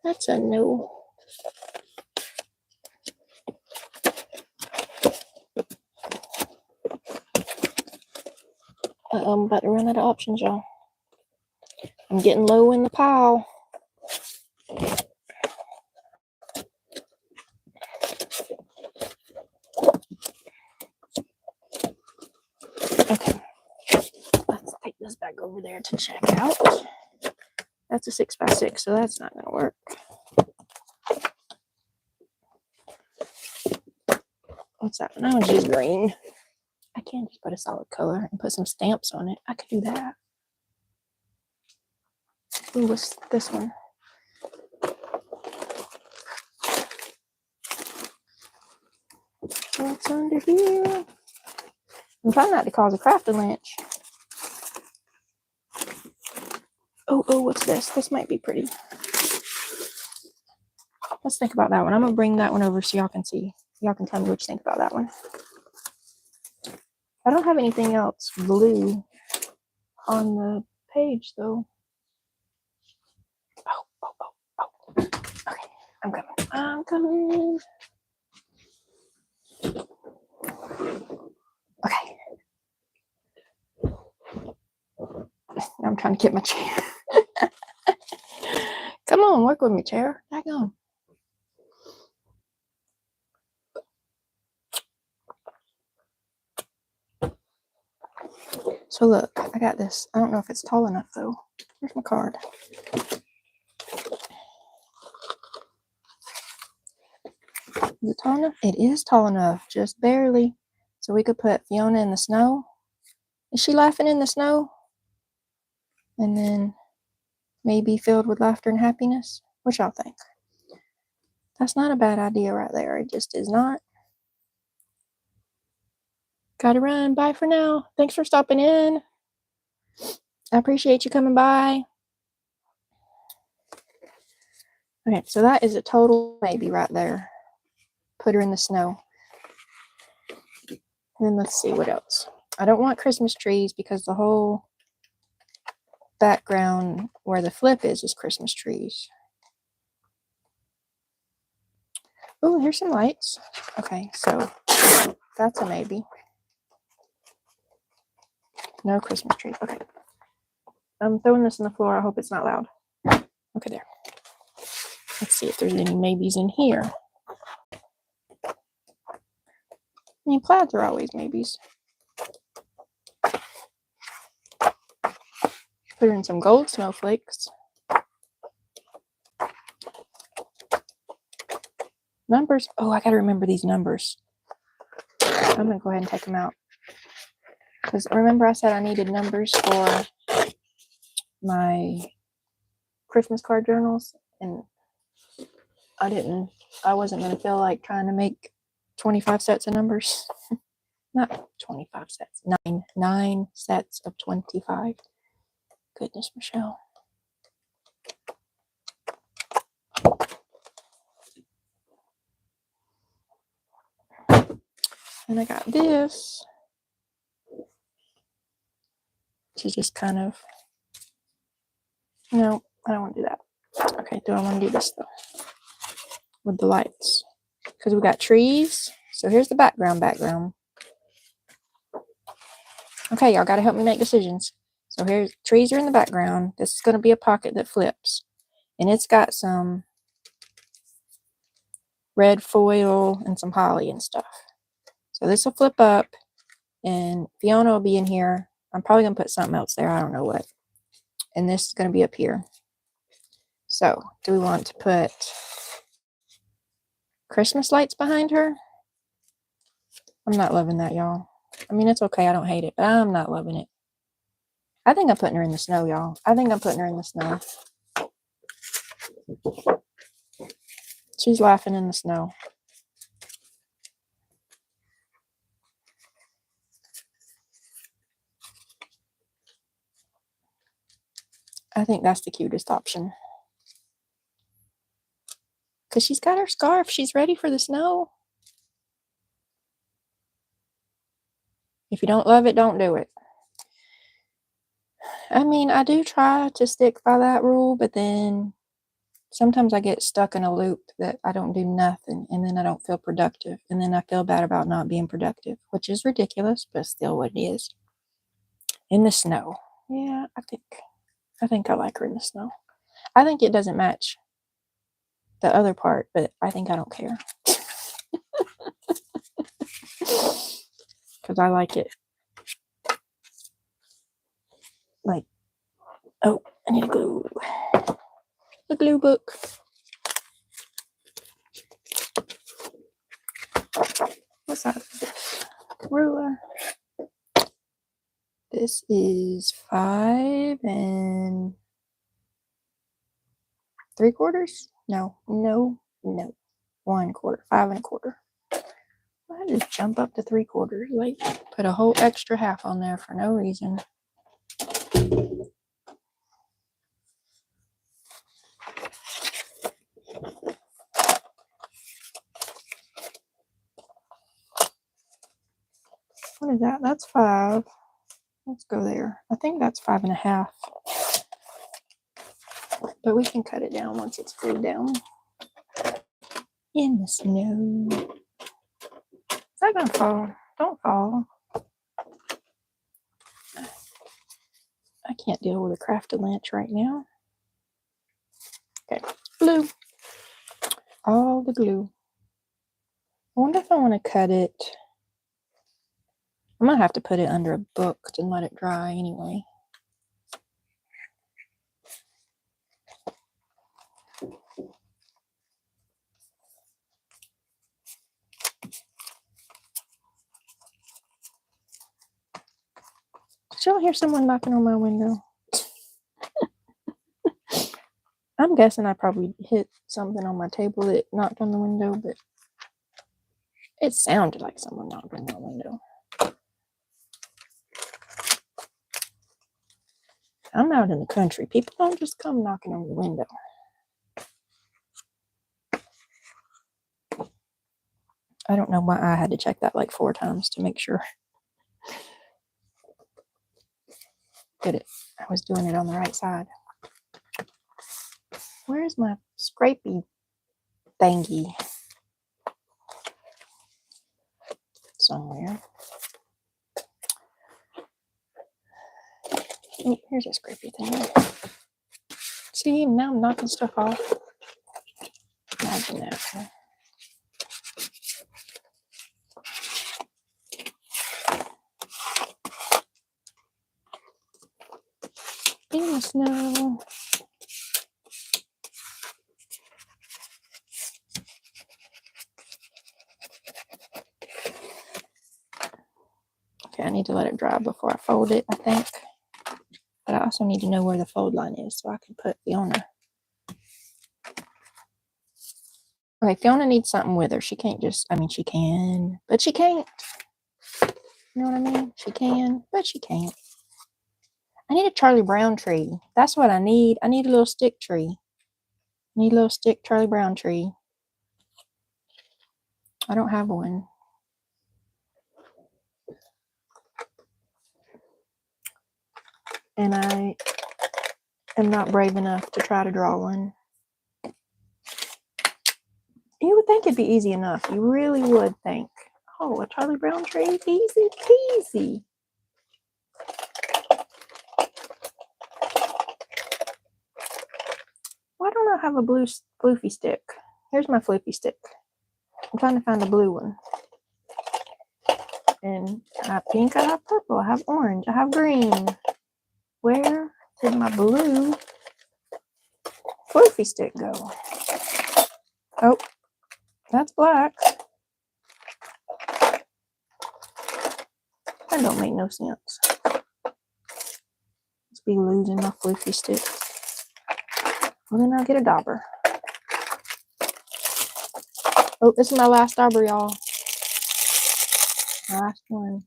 That's a no. I'm about to run out of options, y'all. I'm getting low in the pile. Okay. Let's take this back over there to check out. That's a 6 by 6, so that's not going to work. What's that one? That one's just green. I can't just put a solid color and put some stamps on it. I could do that. Ooh, what's this one? What's under here? I'm trying not to cause a crafty lynch. Oh, what's this? This might be pretty. Let's think about that one. I'm going to bring that one over so y'all can see. Y'all can tell me what you think about that one. I don't have anything else blue on the page, though. Oh. Okay, I'm coming. Okay. I'm trying to get my chair. Come on, work with me, chair. Back on. So look, I got this. I don't know if it's tall enough though. Where's my card? Is it tall enough? It is tall enough, just barely. So we could put Fiona in the snow. Is she laughing in the snow? And then maybe filled with laughter and happiness? What y'all think? That's not a bad idea right there. It just is not. Gotta run. Bye for now. Thanks for stopping in. I appreciate you coming by. Okay, so that is a total maybe right there. Put her in the snow. And then let's see what else. I don't want Christmas trees because the whole background where the flip is Christmas trees. Oh, here's some lights. Okay, so that's a maybe. No Christmas trees. Okay. I'm throwing this on the floor. I hope it's not loud. Okay, there. Let's see if there's any maybes in here. I mean, plaids are always maybes. Put in some gold snowflakes. Numbers. Oh, I gotta remember these numbers. I'm gonna go ahead and take them out. Because remember I said I needed numbers for my Christmas card journals, and I wasn't going to feel like trying to make 25 sets of numbers. Not 25 sets, 9 sets of 25. Goodness, Michelle. And I got this, which is just kind of, no, I don't want to do that. Okay, do I want to do this though? With the lights. Because we got trees. So here's the background. Okay, y'all got to help me make decisions. So here's, trees are in the background. This is going to be a pocket that flips. And it's got some red foil and some holly and stuff. So this will flip up. And Fiona will be in here. I'm probably going to put something else there. I don't know what. And this is going to be up here. So do we want to put Christmas lights behind her? I'm not loving that, y'all. I mean, it's okay. I don't hate it, but I'm not loving it. I think I'm putting her in the snow, y'all. I think I'm putting her in the snow. She's laughing in the snow. I think that's the cutest option. Because she's got her scarf. She's ready for the snow. If you don't love it, don't do it. I mean, I do try to stick by that rule, but then sometimes I get stuck in a loop that I don't do nothing, and then I don't feel productive, and then I feel bad about not being productive, which is ridiculous, but still what it is. In the snow. Yeah, I think I like her in the snow. I think it doesn't match the other part, but I think I don't care. Because I like it. Like, oh, I need a glue. The glue book. What's that? Ruler. This is 5 3/4. No. 1/4. 5 1/4. I just jump up to 3/4. Like, put a whole extra half on there for no reason. What is that? That's 5. Let's go there. I think that's 5 1/2. But we can cut it down once it's glued down. In the snow. Is that gonna fall? Don't fall. I can't deal with a crafty lynch right now. Okay, glue. All the glue. I wonder if I want to cut it. I'm gonna have to put it under a book and let it dry anyway. Did y'all hear someone knocking on my window? I'm guessing I probably hit something on my table that knocked on the window, but it sounded like someone knocked on my window. I'm out in the country. People don't just come knocking on your window. I don't know why I had to check that like 4 times to make sure. Did it? I was doing it on the right side. Where's my scrapey thingy? Somewhere. Oh, here's a scrapey thing. See, now I'm knocking stuff off. Imagine that. In the snow. Okay, I need to let it dry before I fold it, I think. But I also need to know where the fold line is so I can put Fiona. Okay, Fiona needs something with her. She can't just, I mean, she can, but she can't. You know what I mean? She can, but she can't. I need a Charlie Brown tree. That's what I need. I need a little stick tree. I need a little stick Charlie Brown tree. I don't have one. And I am not brave enough to try to draw one. You would think it'd be easy enough. You really would think. Oh, a Charlie Brown tree? Easy peasy. Why don't I have a blue floofy stick? Here's my floofy stick. I'm trying to find a blue one. And I have pink, I have purple, I have orange, I have green. Where did my blue floofy stick go? Oh, that's black. That don't make no sense. Let's be losing my floofy stick. Well, then I'll get a dauber. Oh, this is my last dauber, y'all. My last one.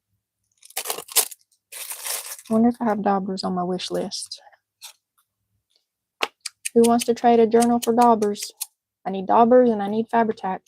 I wonder if I have daubers on my wish list. Who wants to trade a journal for daubers? I need daubers and I need Fabri-Tac.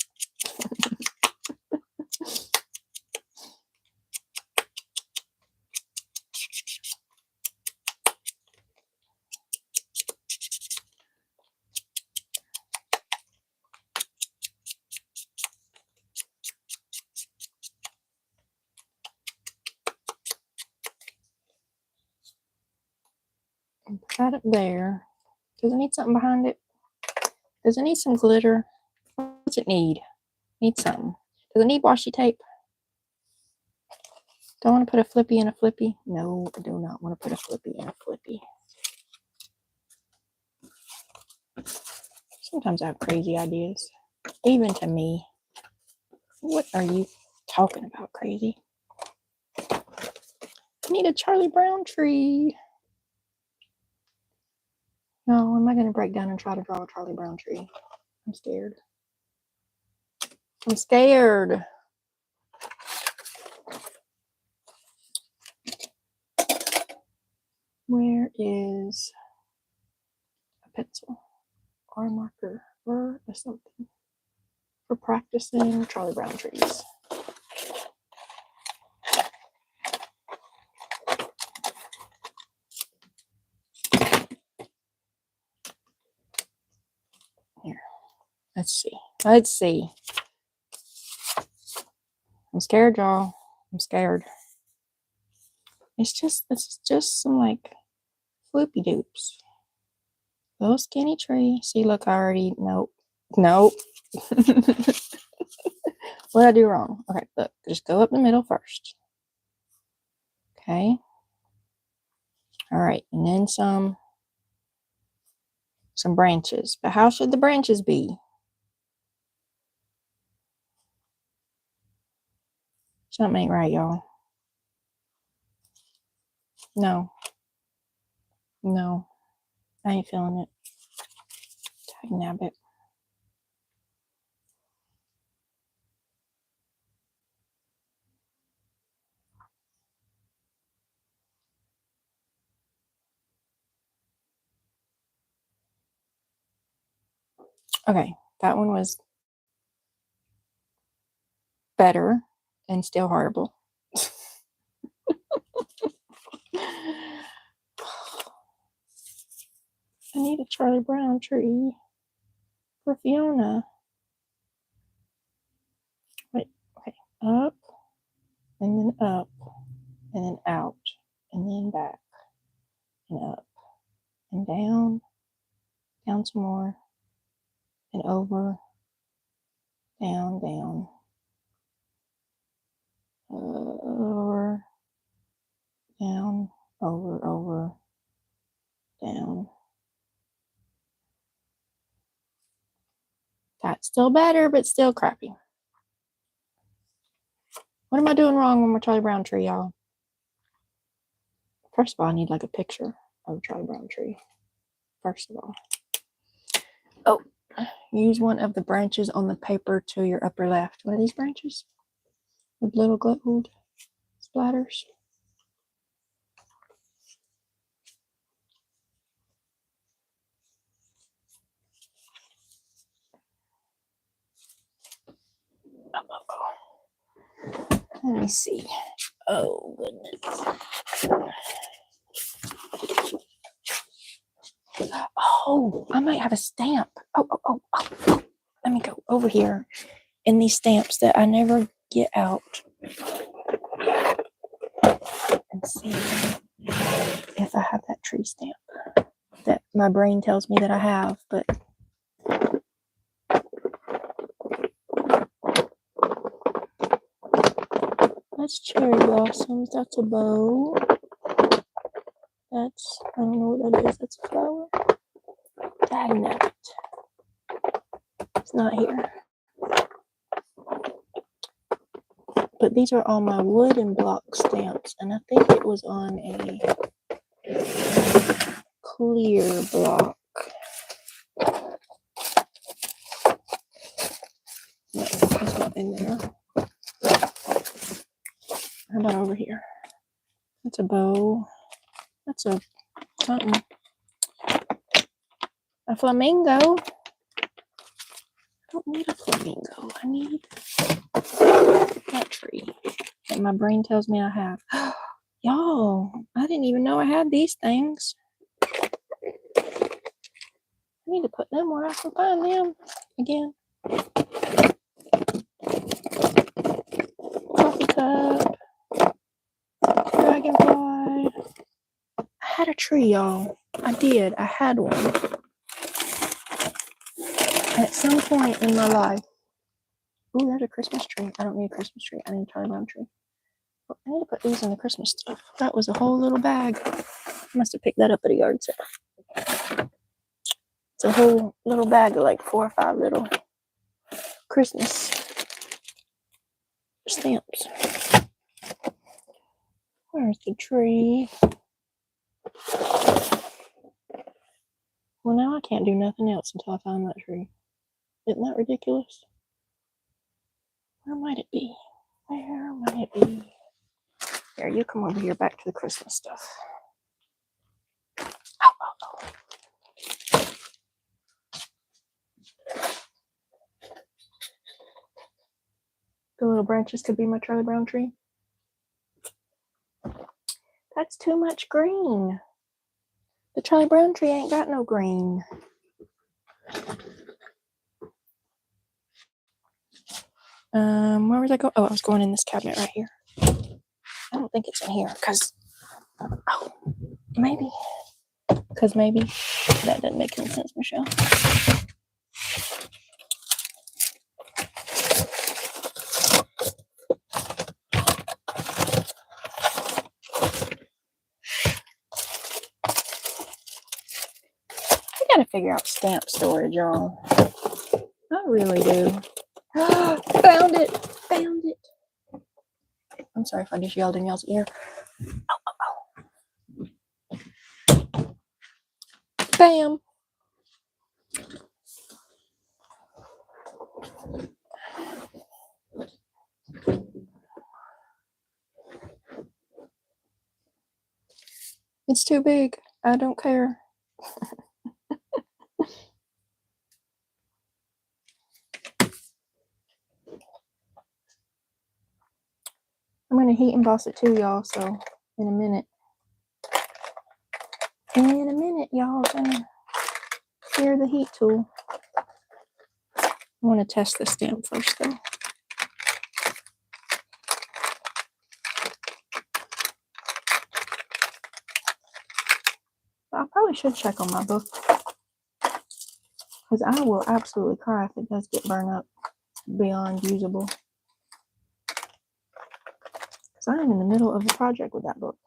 Put that up there. Does it need something behind it? Does it need some glitter? What's it need? Need something. Does it need washi tape? Do I want to put a flippy in a flippy? No, I do not want to put a flippy in a flippy. Sometimes I have crazy ideas. Even to me. What are you talking about, crazy? I need a Charlie Brown tree. No, am I going to break down and try to draw a Charlie Brown tree? I'm scared. I'm scared. Where is a pencil or a marker or something for practicing Charlie Brown trees? Here, let's see. Let's see. I'm scared, y'all. I'm scared. It's just some like floopy doops. Little skinny tree. See, look, I already, nope. What did I do wrong? Okay, look, just go up the middle first. Okay. All right, and then some branches. But how should the branches be? Something ain't right, y'all. No, I ain't feeling it. Tighten that bit. Okay, that one was better and still horrible. I need a Charlie Brown tree for Fiona. Wait, okay, up, and then up, and then out, and then back, and up, and down some more, and over, down, over, down, over, down. That's still better, but still crappy. What am I doing wrong with my Charlie Brown tree, y'all? First of all, I need like a picture of Charlie Brown tree. First of all. Oh, use one of the branches on the paper to your upper left. What are these branches? With little gold splatters. Let me see. Oh, goodness. Oh, I might have a stamp. Oh. Let me go over here in these stamps that I never get out and see if I have that tree stamp that my brain tells me that I have, but that's cherry blossoms. That's a bow. That's, I don't know what that is. That's a flower. Dagnabbit. It's not here. But these are all my wood and block stamps, and I think it was on a clear block. No, it's not in there. How about over here? That's a bow. That's a something. A flamingo. I don't need a flamingo. I need that tree that my brain tells me I have. Y'all, I didn't even know I had these things. I need to put them where I can find them again. Coffee cup. Dragonfly. I had a tree, y'all. I did. I had one. At some point in my life. Ooh, there's a Christmas tree. I don't need a Christmas tree. I need a Charlie Brown tree. But I need to put these in the Christmas stuff. That was a whole little bag. I must have picked that up at a yard sale. It's a whole little bag of like 4 or 5 little Christmas stamps. Where's the tree? Well, now I can't do nothing else until I find that tree. Isn't that ridiculous? Where might it be? Where might it be? Here, you come over here back to the Christmas stuff. Oh. The little branches could be my Charlie Brown tree. That's too much green. The Charlie Brown tree ain't got no green. Where was I going? Oh, I was going in this cabinet right here. I don't think it's in here because, maybe that doesn't make any sense, Michelle. I gotta figure out stamp storage, y'all. I really do. Found it. I'm sorry if I just yelled in y'all's ear. Bam. It's too big. I don't care. I'm going to heat emboss it too, y'all, so in a minute. Y'all gonna hear the heat tool. I want to test the stamp first, though. I probably should check on my book, because I will absolutely cry if it does get burned up beyond usable. Because I am in the middle of a project with that book.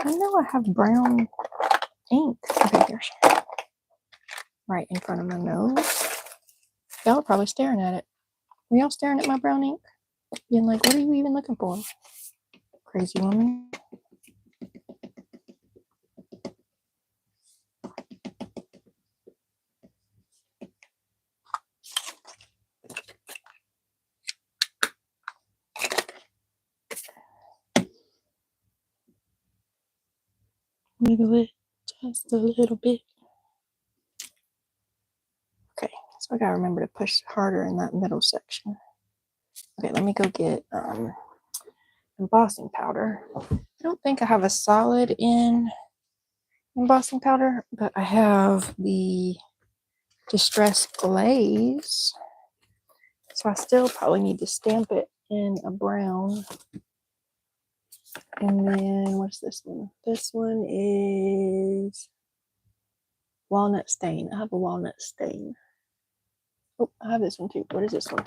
I know I have brown ink. Okay, here's. right in front of my nose. Y'all are probably staring at it. Were y'all staring at my brown ink? Being like, what are you even looking for? Crazy woman. Wiggle it just a little bit. Okay, so I gotta remember to push harder in that middle section. Okay, let me go get embossing powder. I don't think I have a solid in embossing powder, but I have the distressed glaze. So I still probably need to stamp it in a brown. And then what's this one? This one is walnut stain. I have a walnut stain. Oh, I have this one too. What is this one?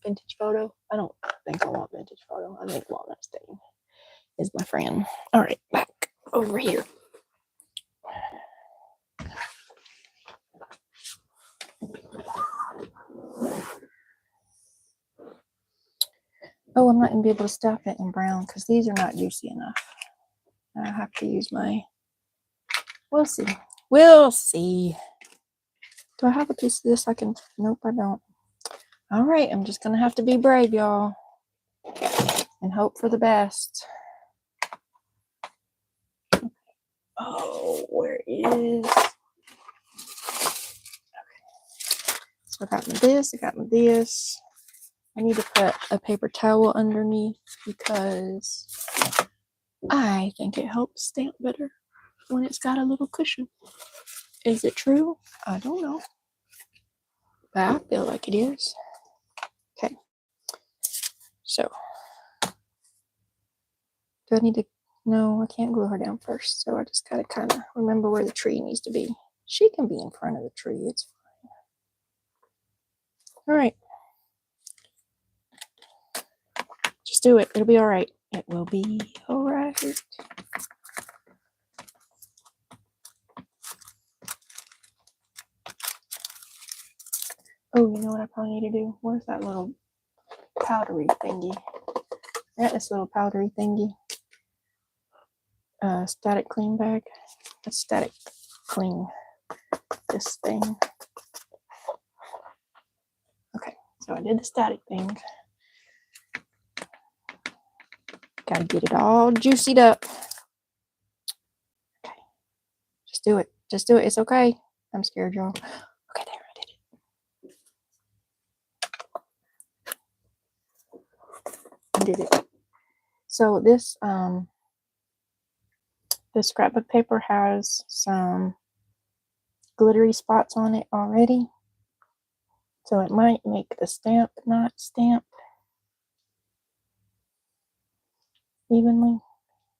Vintage photo. I don't think I want vintage photo. I think walnut stain is my friend. All right, back over here. Oh, I'm not gonna be able to stamp it in brown because these are not juicy enough. I have to use my. We'll see. We'll see. Do I have a piece of this I can? Nope, I don't. All right, I'm just gonna have to be brave, y'all, and hope for the best. Oh, where is? Okay. So I got me this. I got me this. I need to put a paper towel underneath because I think it helps stamp better when it's got a little cushion. Is it true? I don't know. But I feel like it is. Okay. So, do I need to? No, I can't glue her down first. So I just gotta kind of remember where the tree needs to be. She can be in front of the tree. It's fine. All right. Just do it. It'll be all right. It will be all right. Oh, you know what I probably need to do? Where's that little powdery thingy? I got this little powdery thingy. Static clean bag. Let's static clean this thing. Okay, so I did the static thing. Gotta get it all juicied up. Okay, just do it. Just do it. It's okay. I'm scared, y'all. Okay, there, I did it. I did it. So this this scrapbook paper has some glittery spots on it already. So it might make the stamp not stamp evenly.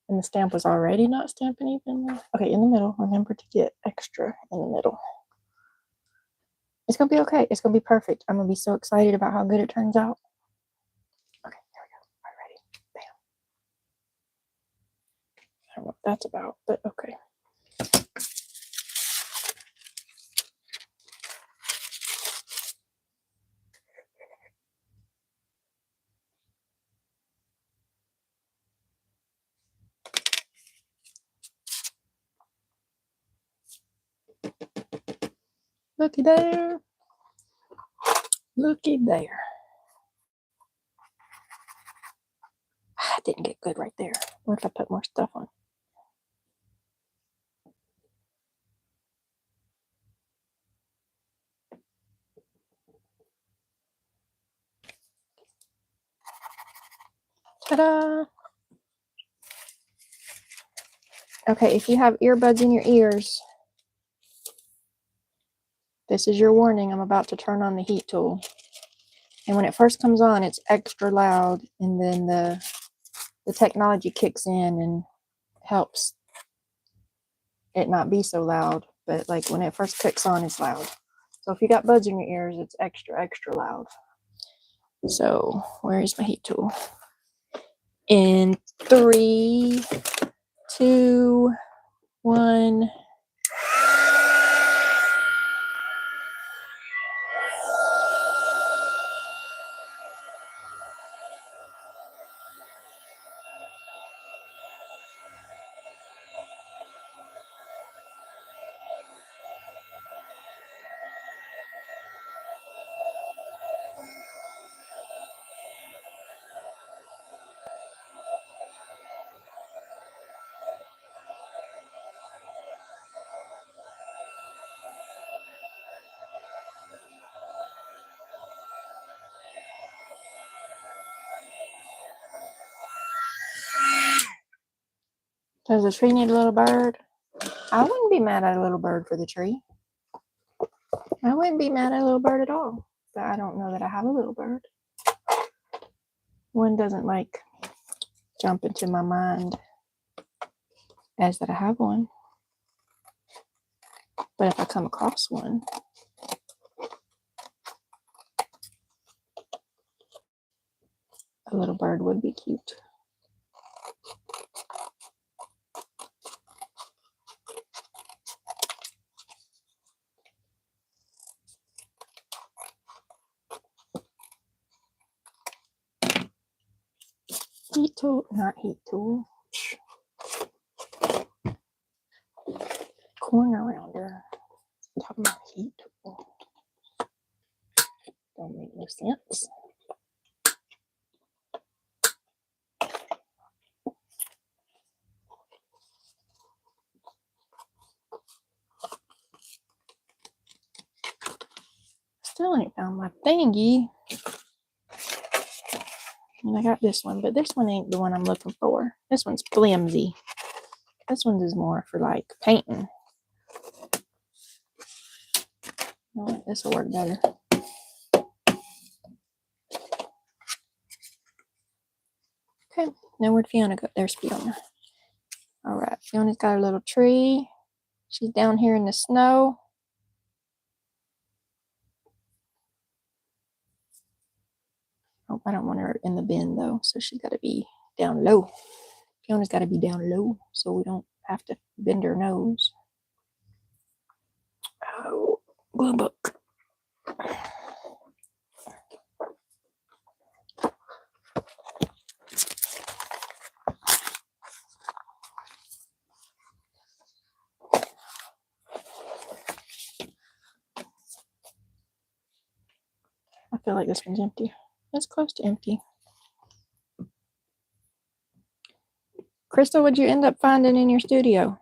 And the stamp was already not stamping evenly. Okay, in the middle. Remember to get extra in the middle. It's going to be okay. It's going to be perfect. I'm going to be so excited about how good it turns out. Okay, here we go. All right, ready? Bam. I don't know what that's about, but okay. Looky there. Looky there. It didn't get good right there. What if I put more stuff on? Ta-da! Okay, if you have earbuds in your ears, this is your warning. I'm about to turn on the heat tool. And when it first comes on, it's extra loud, and then the technology kicks in and helps it not be so loud. But like when it first kicks on, it's loud. So if you got buds in your ears, it's extra, extra loud. So where is my heat tool? In 3, 2, 1. Does the tree need a little bird? I wouldn't be mad at a little bird for the tree. I wouldn't be mad at a little bird at all. But I don't know that I have a little bird. One doesn't like jump into my mind as that I have one. But if I come across one, a little bird would be cute. Heat tool, not heat tool. Corner rounder. I'm talking about heat tool. Don't make no sense. Still ain't found my thingy. And I got this one, but this one ain't the one I'm looking for. This one's flimsy. This one is more for like painting. Oh, this will work better. Okay, now where'd Fiona go? There's Fiona. All right, Fiona's got her little tree. She's down here in the snow. Oh, I don't want her in the bin though, so she's got to be down low. Fiona's got to be down low so we don't have to bend her nose. Oh, glue book. I feel like this one's empty. It's close to empty. Crystal, what'd you end up finding in your studio?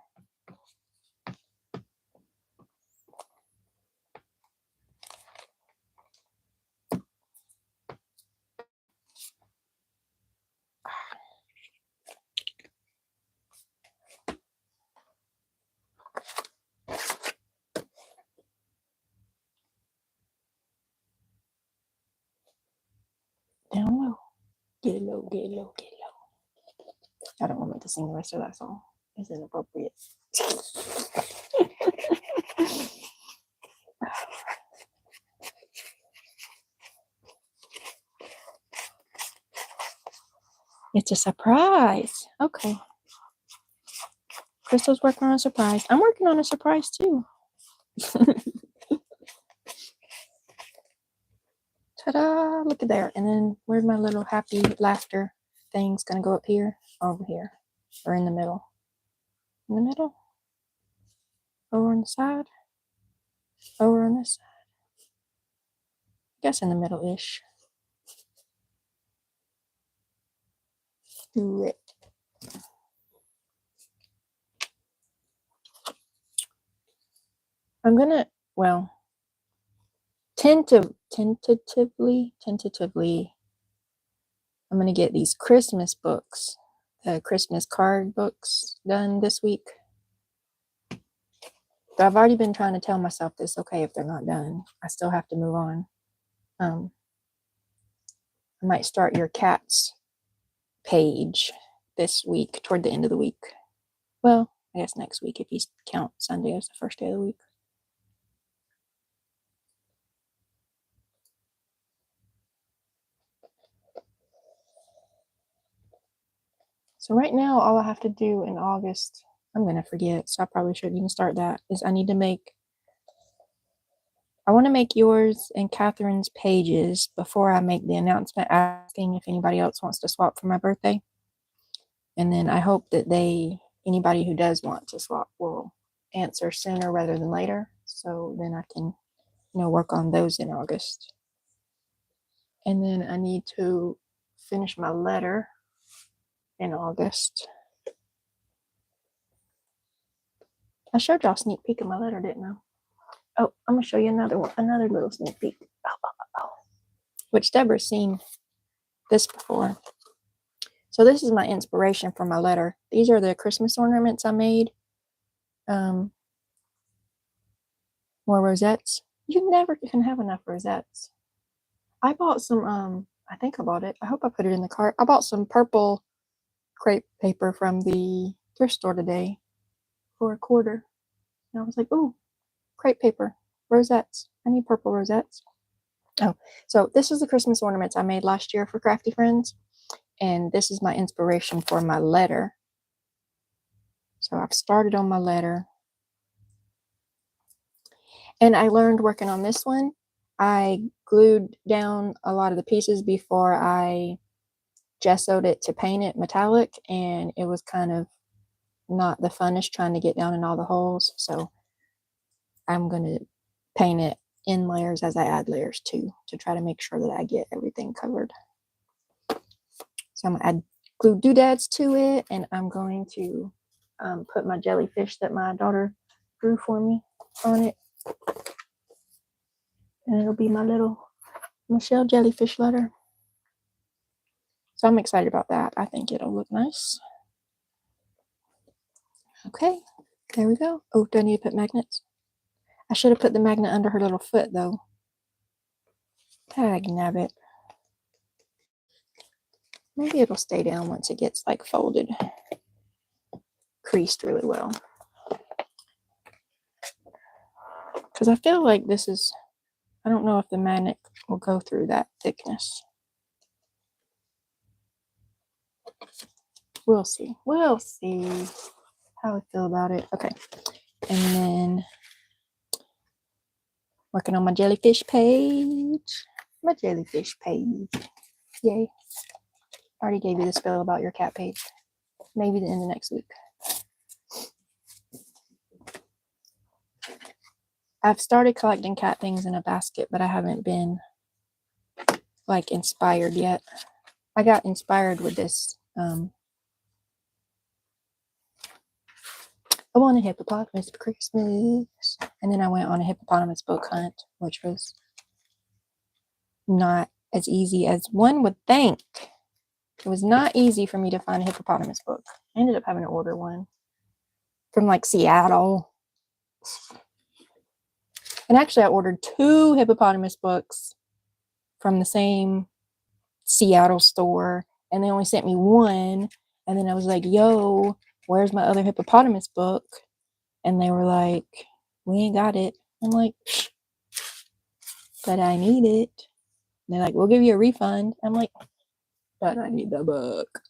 Down low. Get low, get low, get low. I don't want to sing the rest of that song. It's inappropriate. It's a surprise. Okay. Crystal's working on a surprise. I'm working on a surprise too. Ta-da! Look at there. And then where's my little happy laughter thing's gonna go up here? Over here. Or in the middle. In the middle? Over on the side? Over on this side? I guess in the middle-ish. Do it. I'm gonna, well, tentatively, I'm gonna get these Christmas books, the Christmas card books done this week. But I've already been trying to tell myself this, okay, if they're not done, I still have to move on. I might start your cat's page this week, toward the end of the week. Well, I guess next week if you count Sunday as the first day of the week. So right now, all I have to do in August, I'm going to forget, so I probably shouldn't even start that, is I want to make yours and Catherine's pages before I make the announcement asking if anybody else wants to swap for my birthday. And then I hope that anybody who does want to swap will answer sooner rather than later. So then I can, work on those in August. And then I need to finish my letter in August. I showed y'all a sneak peek of my letter, didn't I? Oh, I'm gonna show you another little sneak peek. Which Deborah's seen this before. So this is my inspiration for my letter. These are the Christmas ornaments I made. More rosettes. You never can have enough rosettes. I bought some, I think I bought it. I hope I put it in the cart. I bought some purple crepe paper from the thrift store today for $1. And I was like, ooh, crepe paper, rosettes. I need purple rosettes. Oh, so this is the Christmas ornaments I made last year for Crafty Friends. And this is my inspiration for my letter. So I've started on my letter. And I learned working on this one, I glued down a lot of the pieces before I gessoed it to paint it metallic. And it was kind of not the funnest trying to get down in all the holes. So I'm going to paint it in layers as I add layers too, to try to make sure that I get everything covered. So I'm going to add glue doodads to it, and I'm going to put my jellyfish that my daughter drew for me on it. And it'll be my little Michelle jellyfish letter. So I'm excited about that. I think it'll look nice. Okay, there we go. Oh, do I need to put magnets? I should have put the magnet under her little foot though. Tag nabbit. Maybe it'll stay down once it gets like folded, creased really well. Because I feel like this is, I don't know if the magnet will go through that thickness. We'll see. We'll see how I feel about it. Okay. And then working on my jellyfish page. My jellyfish page. Yay. I already gave you the spill about your cat page. Maybe the end of next week. I've started collecting cat things in a basket, but I haven't been like inspired yet. I got inspired with this. I want a hippopotamus for Christmas. And then I went on a hippopotamus book hunt, which was not as easy as one would think. It was not easy for me to find a hippopotamus book. I ended up having to order one from like Seattle. And actually I ordered 2 hippopotamus books from the same Seattle store, and they only sent me one. And then I was like, yo, where's my other hippopotamus book? And they were like, we ain't got it. I'm like, but I need it. And they're like, we'll give you a refund. I'm like, but I need the book.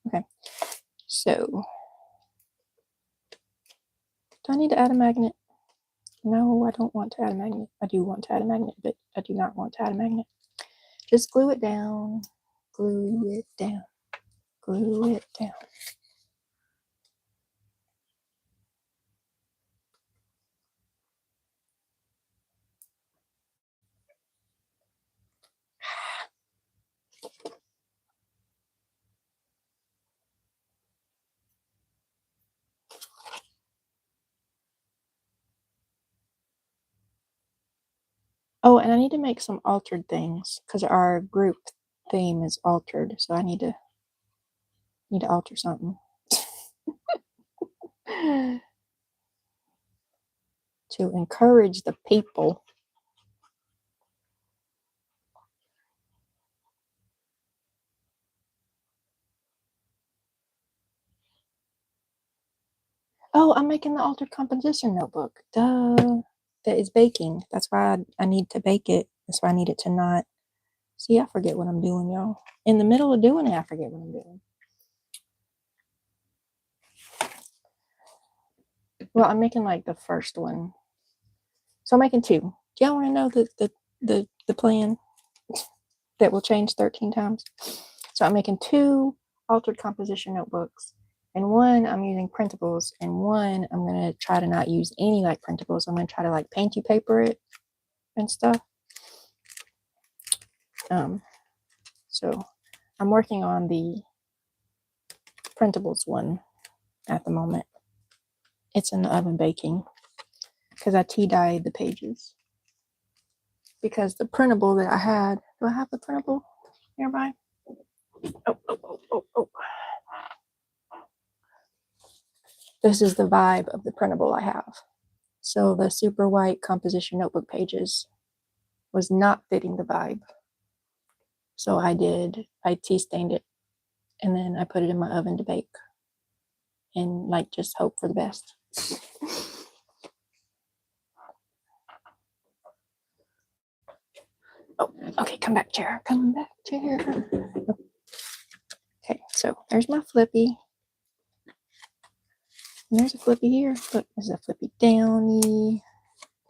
Okay, so do I need to add a magnet? No, I don't want to add a magnet. I do want to add a magnet, but I do not want to add a magnet. Just glue it down, glue it down, glue it down. Oh, and I need to make some altered things because our group theme is altered. So I need to alter something. To encourage the people. Oh, I'm making the altered composition notebook. Duh. That is baking. That's why I need to bake it. That's why I need it to not See, I forget what I'm doing, y'all. In the middle of doing it, I forget what I'm doing. Well, I'm making like the first one. So I'm making 2. Do y'all want to know the plan that will change 13 times? So I'm making 2 altered composition notebooks. And 1 I'm using printables, and 1 I'm going to try to not use any like printables. I'm going to try to like painty paper it and stuff. So I'm working on the printables one at the moment. It's in the oven baking because I tea dyed the pages. Because the printable that I had, do I have the printable nearby? Oh. This is the vibe of the printable I have. So the super white composition notebook pages was not fitting the vibe. So I tea stained it, and then I put it in my oven to bake and like just hope for the best. Oh, okay, come back, chair. Come back, chair. Okay, so there's my flippy. And there's a flippy here. Look, there's a flippy downy.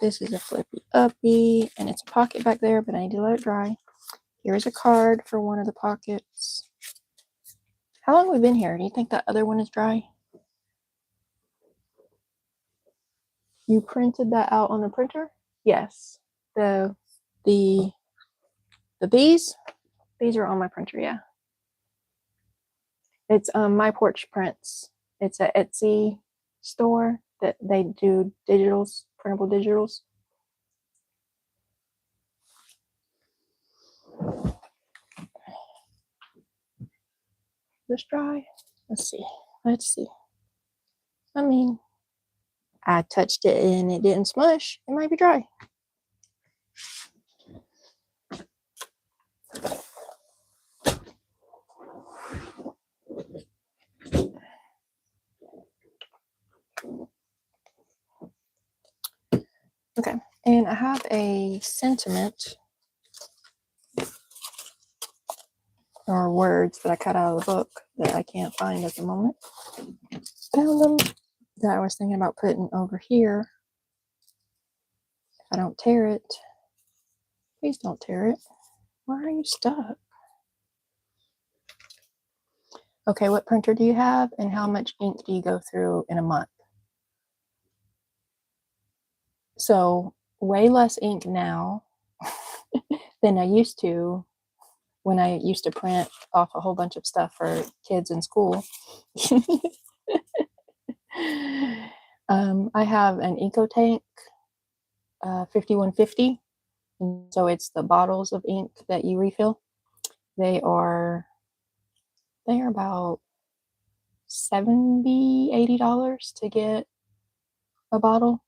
This is a flippy uppy, and it's a pocket back there, but I need to let it dry. Here's a card for one of the pockets. How long have we been here? Do you think that other one is dry? You printed that out on the printer? Yes. The bees? These are on my printer, yeah. It's My Porch Prints. It's a Etsy store that they do digitals, printable digitals. This dry? Let's see. I mean, I touched it and it didn't smush. It might be dry. Okay, and I have a sentiment or words that I cut out of the book that I can't find at the moment. Found them that I was thinking about putting over here. If I don't tear it, please don't tear it. Why are you stuck? Okay, what printer do you have and how much ink do you go through in a month? So way less ink now than I used to when I used to print off a whole bunch of stuff for kids in school. I have an EcoTank 5150, and so it's the bottles of ink that you refill. They are about $70-$80 to get a bottle,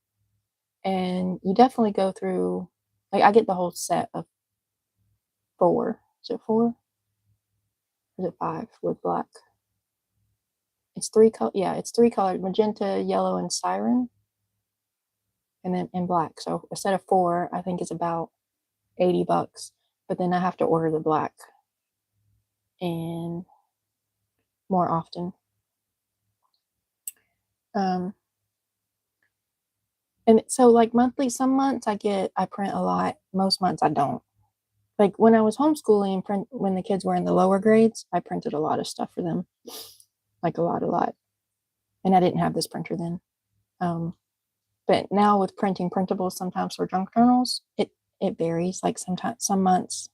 and you definitely go through, like, I get the whole set of 4. Is it 4? Or is it 5 with black? It's 3 color. Yeah, it's 3 colors: magenta, yellow, and siren, and then in black. So a set of 4, I think, is about $80, but then I have to order the black and more often. And so like monthly, some months I print a lot. Most months I don't. Like when I was homeschooling, when the kids were in the lower grades, I printed a lot of stuff for them, like a lot. And I didn't have this printer then. But now with printing printables, sometimes for junk journals, it varies. Like sometimes, some months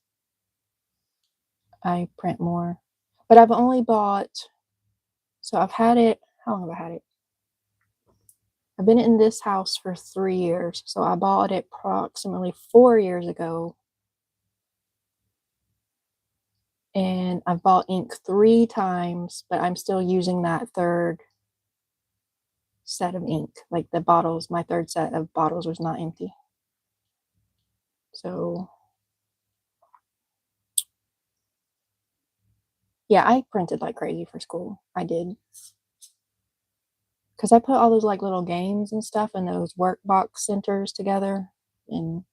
I print more, but I've only bought, so I've had it, how long have I had it? I've been in this house for 3 years. So I bought it approximately 4 years ago. And I've bought ink 3 times, but I'm still using that third set of ink. Like the bottles, my third set of bottles was not empty. So yeah, I printed like crazy for school. I did. Because I put all those like little games and stuff in those workbox centers together. And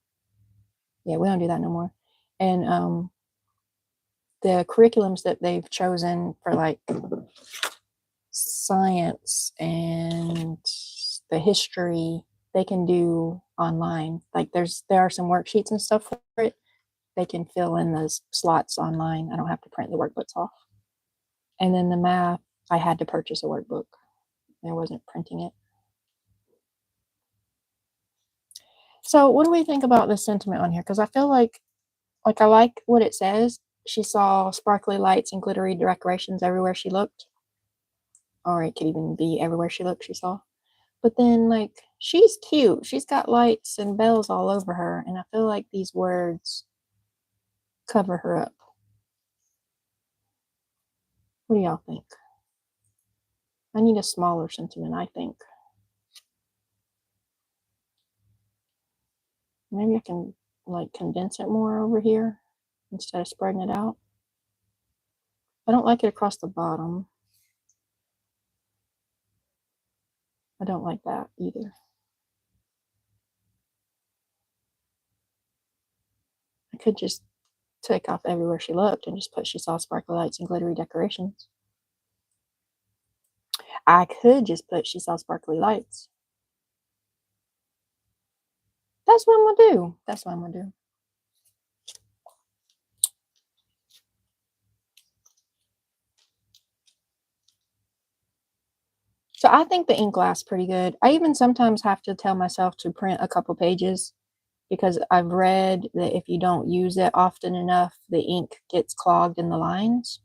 yeah, we don't do that no more. And the curriculums that they've chosen for like science and the history, they can do online. Like there are some worksheets and stuff for it. They can fill in those slots online. I don't have to print the workbooks off. And then the math, I had to purchase a workbook. I wasn't printing it. So what do we think about this sentiment on here? Because I feel like I like what it says. She saw sparkly lights and glittery decorations everywhere she looked. Or it could even be everywhere she looked, she saw. But then, like, she's cute. She's got lights and bells all over her. And I feel like these words cover her up. What do y'all think? I need a smaller sentiment, I think. Maybe I can, like, condense it more over here instead of spreading it out. I don't like it across the bottom. I don't like that either. I could just take off everywhere she looked and just put she saw sparkly lights and glittery decorations. I could just put she saw sparkly lights. That's what I'm gonna do. That's what I'm gonna do. So I think the ink lasts pretty good. I even sometimes have to tell myself to print a couple pages because I've read that if you don't use it often enough, the ink gets clogged in the lines.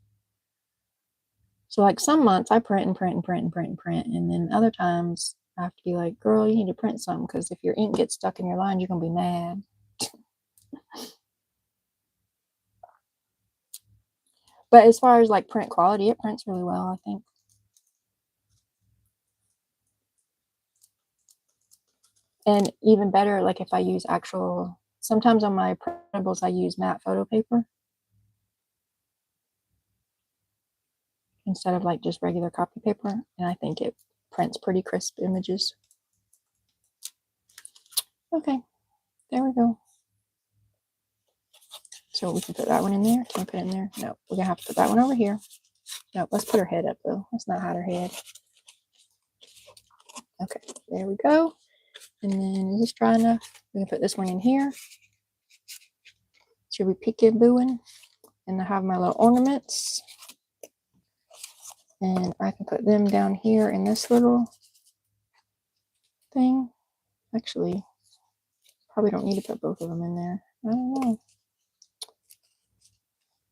So like some months I print and print and print and print and print, and then other times I have to be like, girl, you need to print something because if your ink gets stuck in your lines, you're gonna be mad. But as far as like print quality, it prints really well, I think. And even better, like if I use actual, sometimes on my printables, I use matte photo paper instead of like just regular copy paper. And I think it prints pretty crisp images. Okay, there we go. So we can put that one in there. Can we put it in there? No, we're gonna have to put that one over here. No, let's put her head up though. Let's not hide her head. Okay, there we go. And then is this dry enough? We can put this one in here. Should we peekabooing? And I have my little ornaments. And I can put them down here in this little thing. Actually, probably don't need to put both of them in there. I don't know.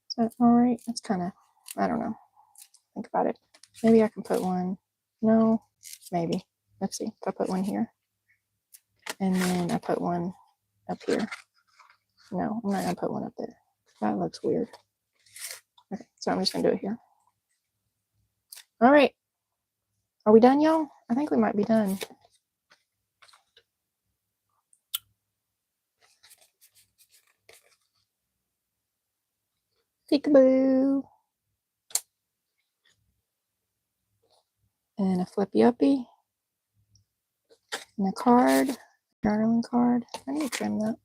Is that all right? That's kind of, I don't know. Think about it. Maybe I can put one. No, maybe. Let's see. If I put one here. And then I put one up here. No, I'm not going to put one up there. That looks weird. Okay, so I'm just going to do it here. All right. Are we done, y'all? I think we might be done. Peekaboo. And a flippy uppy. And a card. Journaling card. I need to trim that.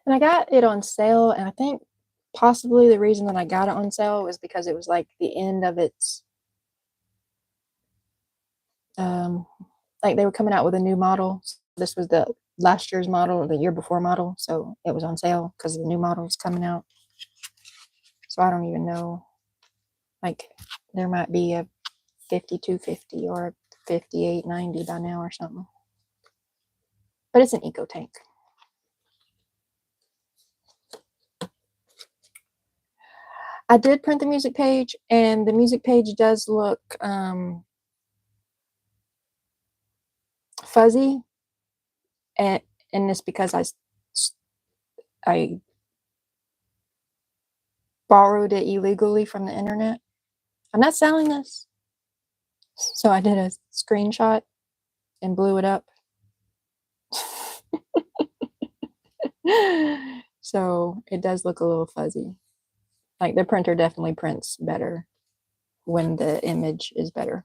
And I got it on sale, and I think possibly the reason that I got it on sale was because it was like the end of its, like they were coming out with a new model. This was the last year's model or the year before model, so it was on sale because the new model was coming out. So I don't even know, like there might be a 5250 or a 5890 by now or something. But it's an eco tank. I did print the music page, and the music page does look fuzzy, and it's because I borrowed it illegally from the internet. I'm not selling this. So I did a screenshot and blew it up. So it does look a little fuzzy. Like the printer definitely prints better when the image is better.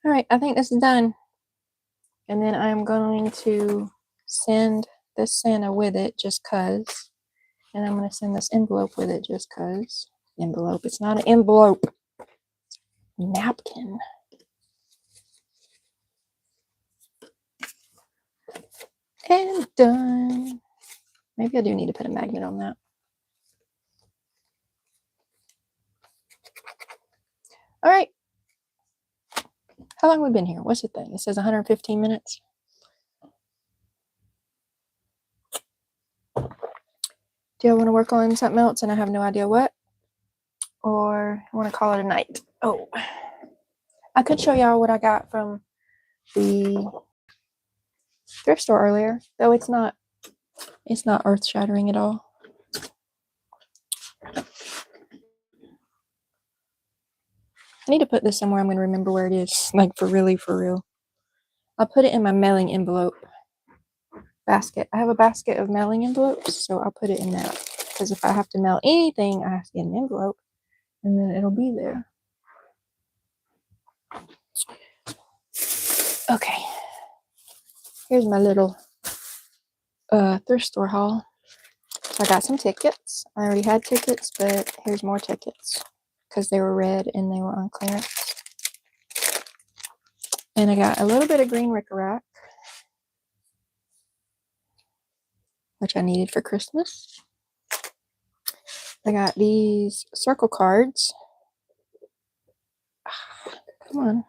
All right, I think this is done. And then I'm going to send this Santa with it just cause. And I'm going to send this envelope with it just cause. Envelope, it's not an envelope. Napkin. And done. Maybe I do need to put a magnet on that. All right. How long have we been here? What's the thing? It says 115 minutes. Do y'all want to work on something else and I have no idea what? Or I want to call it a night? Oh, I could show y'all what I got from the thrift store earlier, though it's not earth-shattering at all. I need to put this somewhere I'm going to remember where it is, like for real. I'll put it in my mailing envelope basket. I have a basket of mailing envelopes, so I'll put it in that. Because if I have to mail anything, I have to get an envelope, and then it'll be there. Okay. Here's my little thrift store haul. So I got some tickets. I already had tickets, but here's more tickets because they were red and they were on clearance. And I got a little bit of green rickrack, which I needed for Christmas. I got these circle cards. Come on.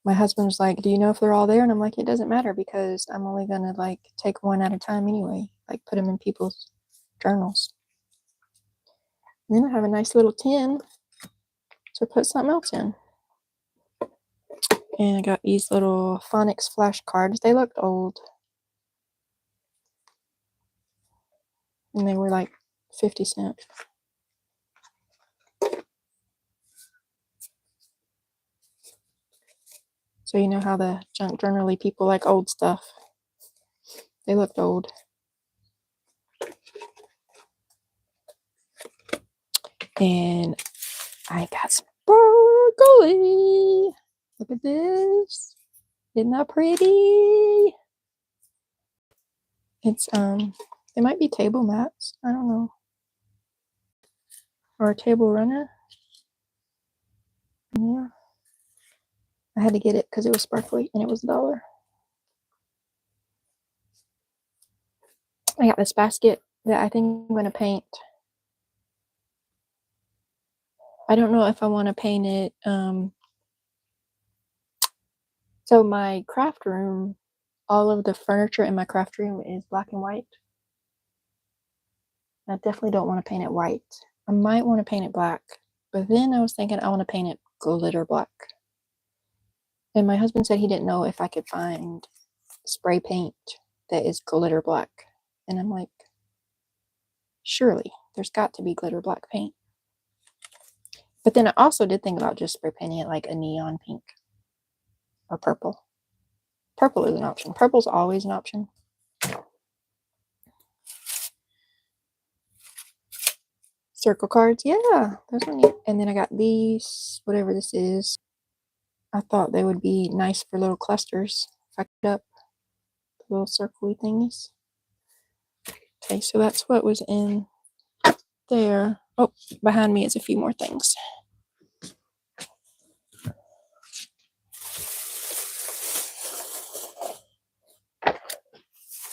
My husband was like, do you know if they're all there? And I'm like, it doesn't matter because I'm only going to like take one at a time anyway. Like put them in people's journals. And then I have a nice little tin to put something else in. And I got these little phonics flashcards. They looked old. And they were like 50 cents. So you know how the junk journal-y people like old stuff. They looked old. And I got sparkly. Look at this. Isn't that pretty? It's they might be table mats. I don't know. Or a table runner. Yeah. I had to get it because it was sparkly and it was $1. I got this basket that I think I'm going to paint. I don't know if I want to paint it. So my craft room, all of the furniture in my craft room is black and white. I definitely don't want to paint it white. I might want to paint it black, but then I was thinking I want to paint it glitter black. And my husband said he didn't know if I could find spray paint that is glitter black. And I'm like, surely there's got to be glitter black paint. But then I also did think about just spray painting it like a neon pink or purple. Purple is an option. Purple's always an option. Circle cards, yeah, those are neat. And then I got these, whatever this is. I thought they would be nice for little clusters. If I cut up the little circle-y thingies. Okay, so that's what was in there. Oh, behind me is a few more things.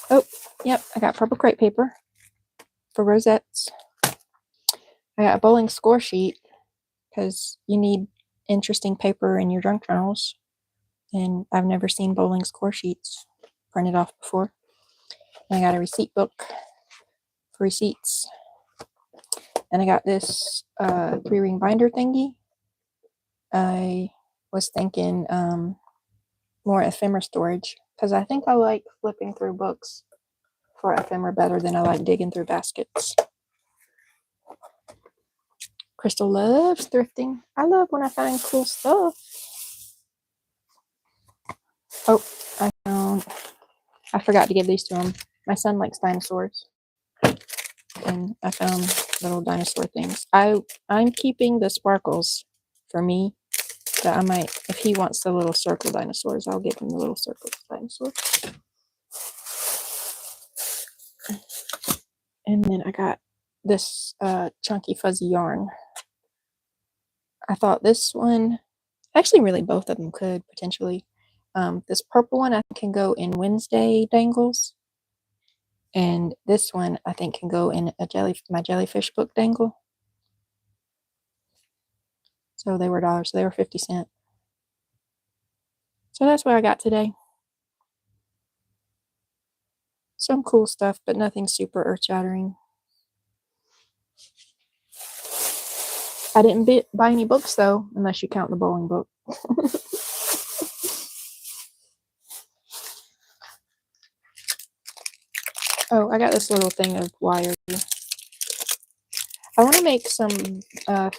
Oh, yep, I got purple crepe paper for rosettes. I got a bowling score sheet because you need interesting paper in your junk journals. And I've never seen bowling score sheets printed off before. And I got a receipt book for receipts. And I got this 3-ring binder thingy. I was thinking more ephemera storage because I think I like flipping through books for ephemera better than I like digging through baskets. Crystal loves thrifting. I love when I find cool stuff. Oh, I forgot to give these to him. My son likes dinosaurs. And I found little dinosaur things. I'm keeping the sparkles for me. But I might, if he wants the little circle dinosaurs, I'll give him the little circle dinosaurs. And then I got this chunky fuzzy yarn. I thought this one, actually really both of them could potentially. This purple one I think can go in Wednesday dangles. And this one I think can go in my jellyfish book dangle. So they were $1, so they were 50 cents. So that's what I got today. Some cool stuff, but nothing super earth-shattering. I didn't buy any books though, unless you count the bowling book. Oh, I got this little thing of wire. I want to make some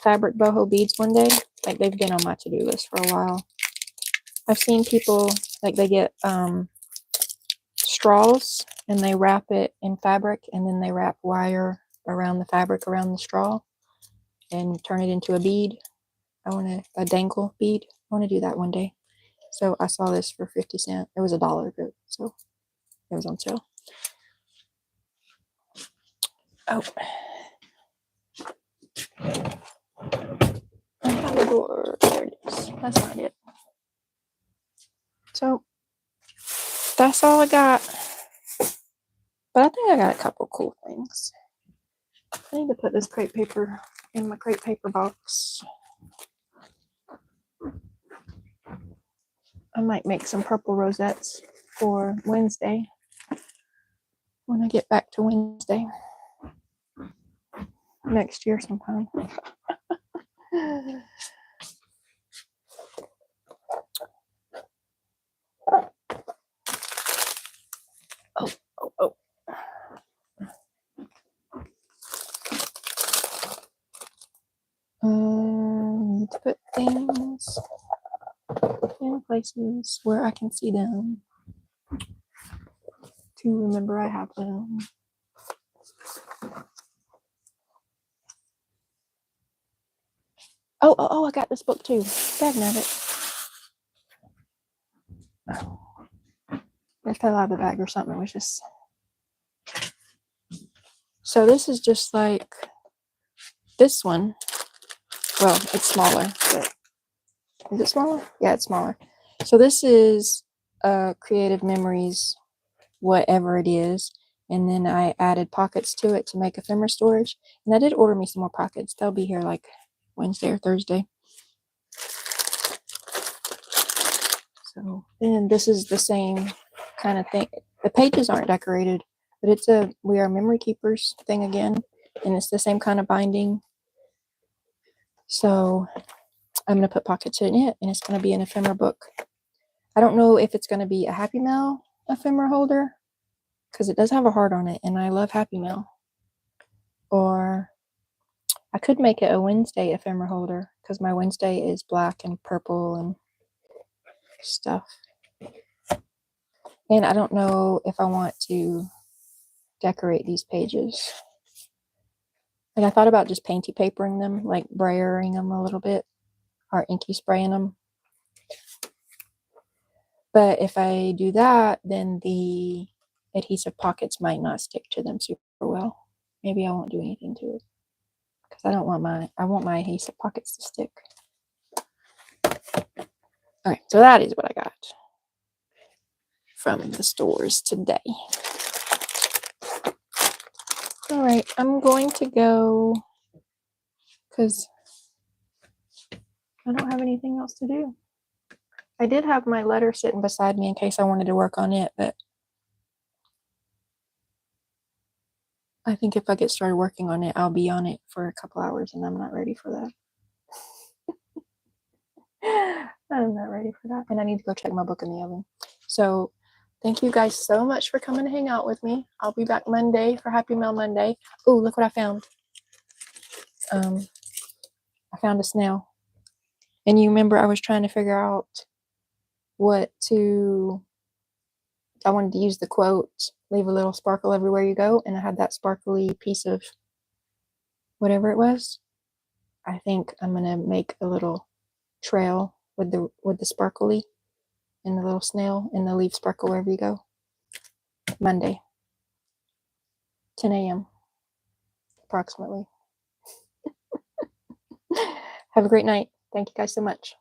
fabric boho beads one day. Like, they've been on my to-do list for a while. I've seen people, like, they get straws and they wrap it in fabric, and then they wrap wire around the fabric around the straw and turn it into a bead. A dangle bead. I want to do that one day. So I saw this for 50 cents. It was $1, so it was on sale. Oh. I have a door. There it is. That's not it. So that's all I got. But I think I got a couple cool things. I need to put this crepe paper in my crepe paper box. I might make some purple rosettes for Wednesday when I get back to Wednesday next year sometime. Oh. Need to put things in places where I can see them to remember I have them. Oh, I got this book too. Dagnabbit. It fell out of the bag or something. It was just... So this is just like this one. Well, it's smaller, but is it smaller? Yeah, it's smaller. So this is Creative Memories, whatever it is. And then I added pockets to it to make ephemera storage. And I did order me some more pockets. They'll be here like Wednesday or Thursday. So then this is the same kind of thing. The pages aren't decorated, but it's a We Are Memory Keepers thing again. And it's the same kind of binding. So I'm going to put pockets in it, and it's going to be an ephemera book. I don't know if it's going to be a Happy Mail ephemera holder, because it does have a heart on it, and I love Happy Mail. Or I could make it a Wednesday ephemera holder, because my Wednesday is black and purple and stuff. And I don't know if I want to decorate these pages. Like, I thought about just painty papering them, like brayering them a little bit, or inky spraying them. But if I do that, then the adhesive pockets might not stick to them super well. Maybe I won't do anything to it, because I want my adhesive pockets to stick. Okay, so that is what I got from the stores today. All right, I'm going to go because I don't have anything else to do. I did have my letter sitting beside me in case I wanted to work on it, but I think if I get started working on it, I'll be on it for a couple hours, and I'm not ready for that. I'm not ready for that. And I need to go check my book in the oven. So thank you guys so much for coming to hang out with me. I'll be back Monday for Happy Mail Monday. Oh, look what I found. I found a snail. And you remember I was trying to figure out I wanted to use the quote, leave a little sparkle everywhere you go, and I had that sparkly piece of whatever it was. I think I'm gonna make a little trail with the sparkly and the little snail and the leave sparkle wherever you go. Monday, 10 a.m. approximately. Have a great night. Thank you guys so much.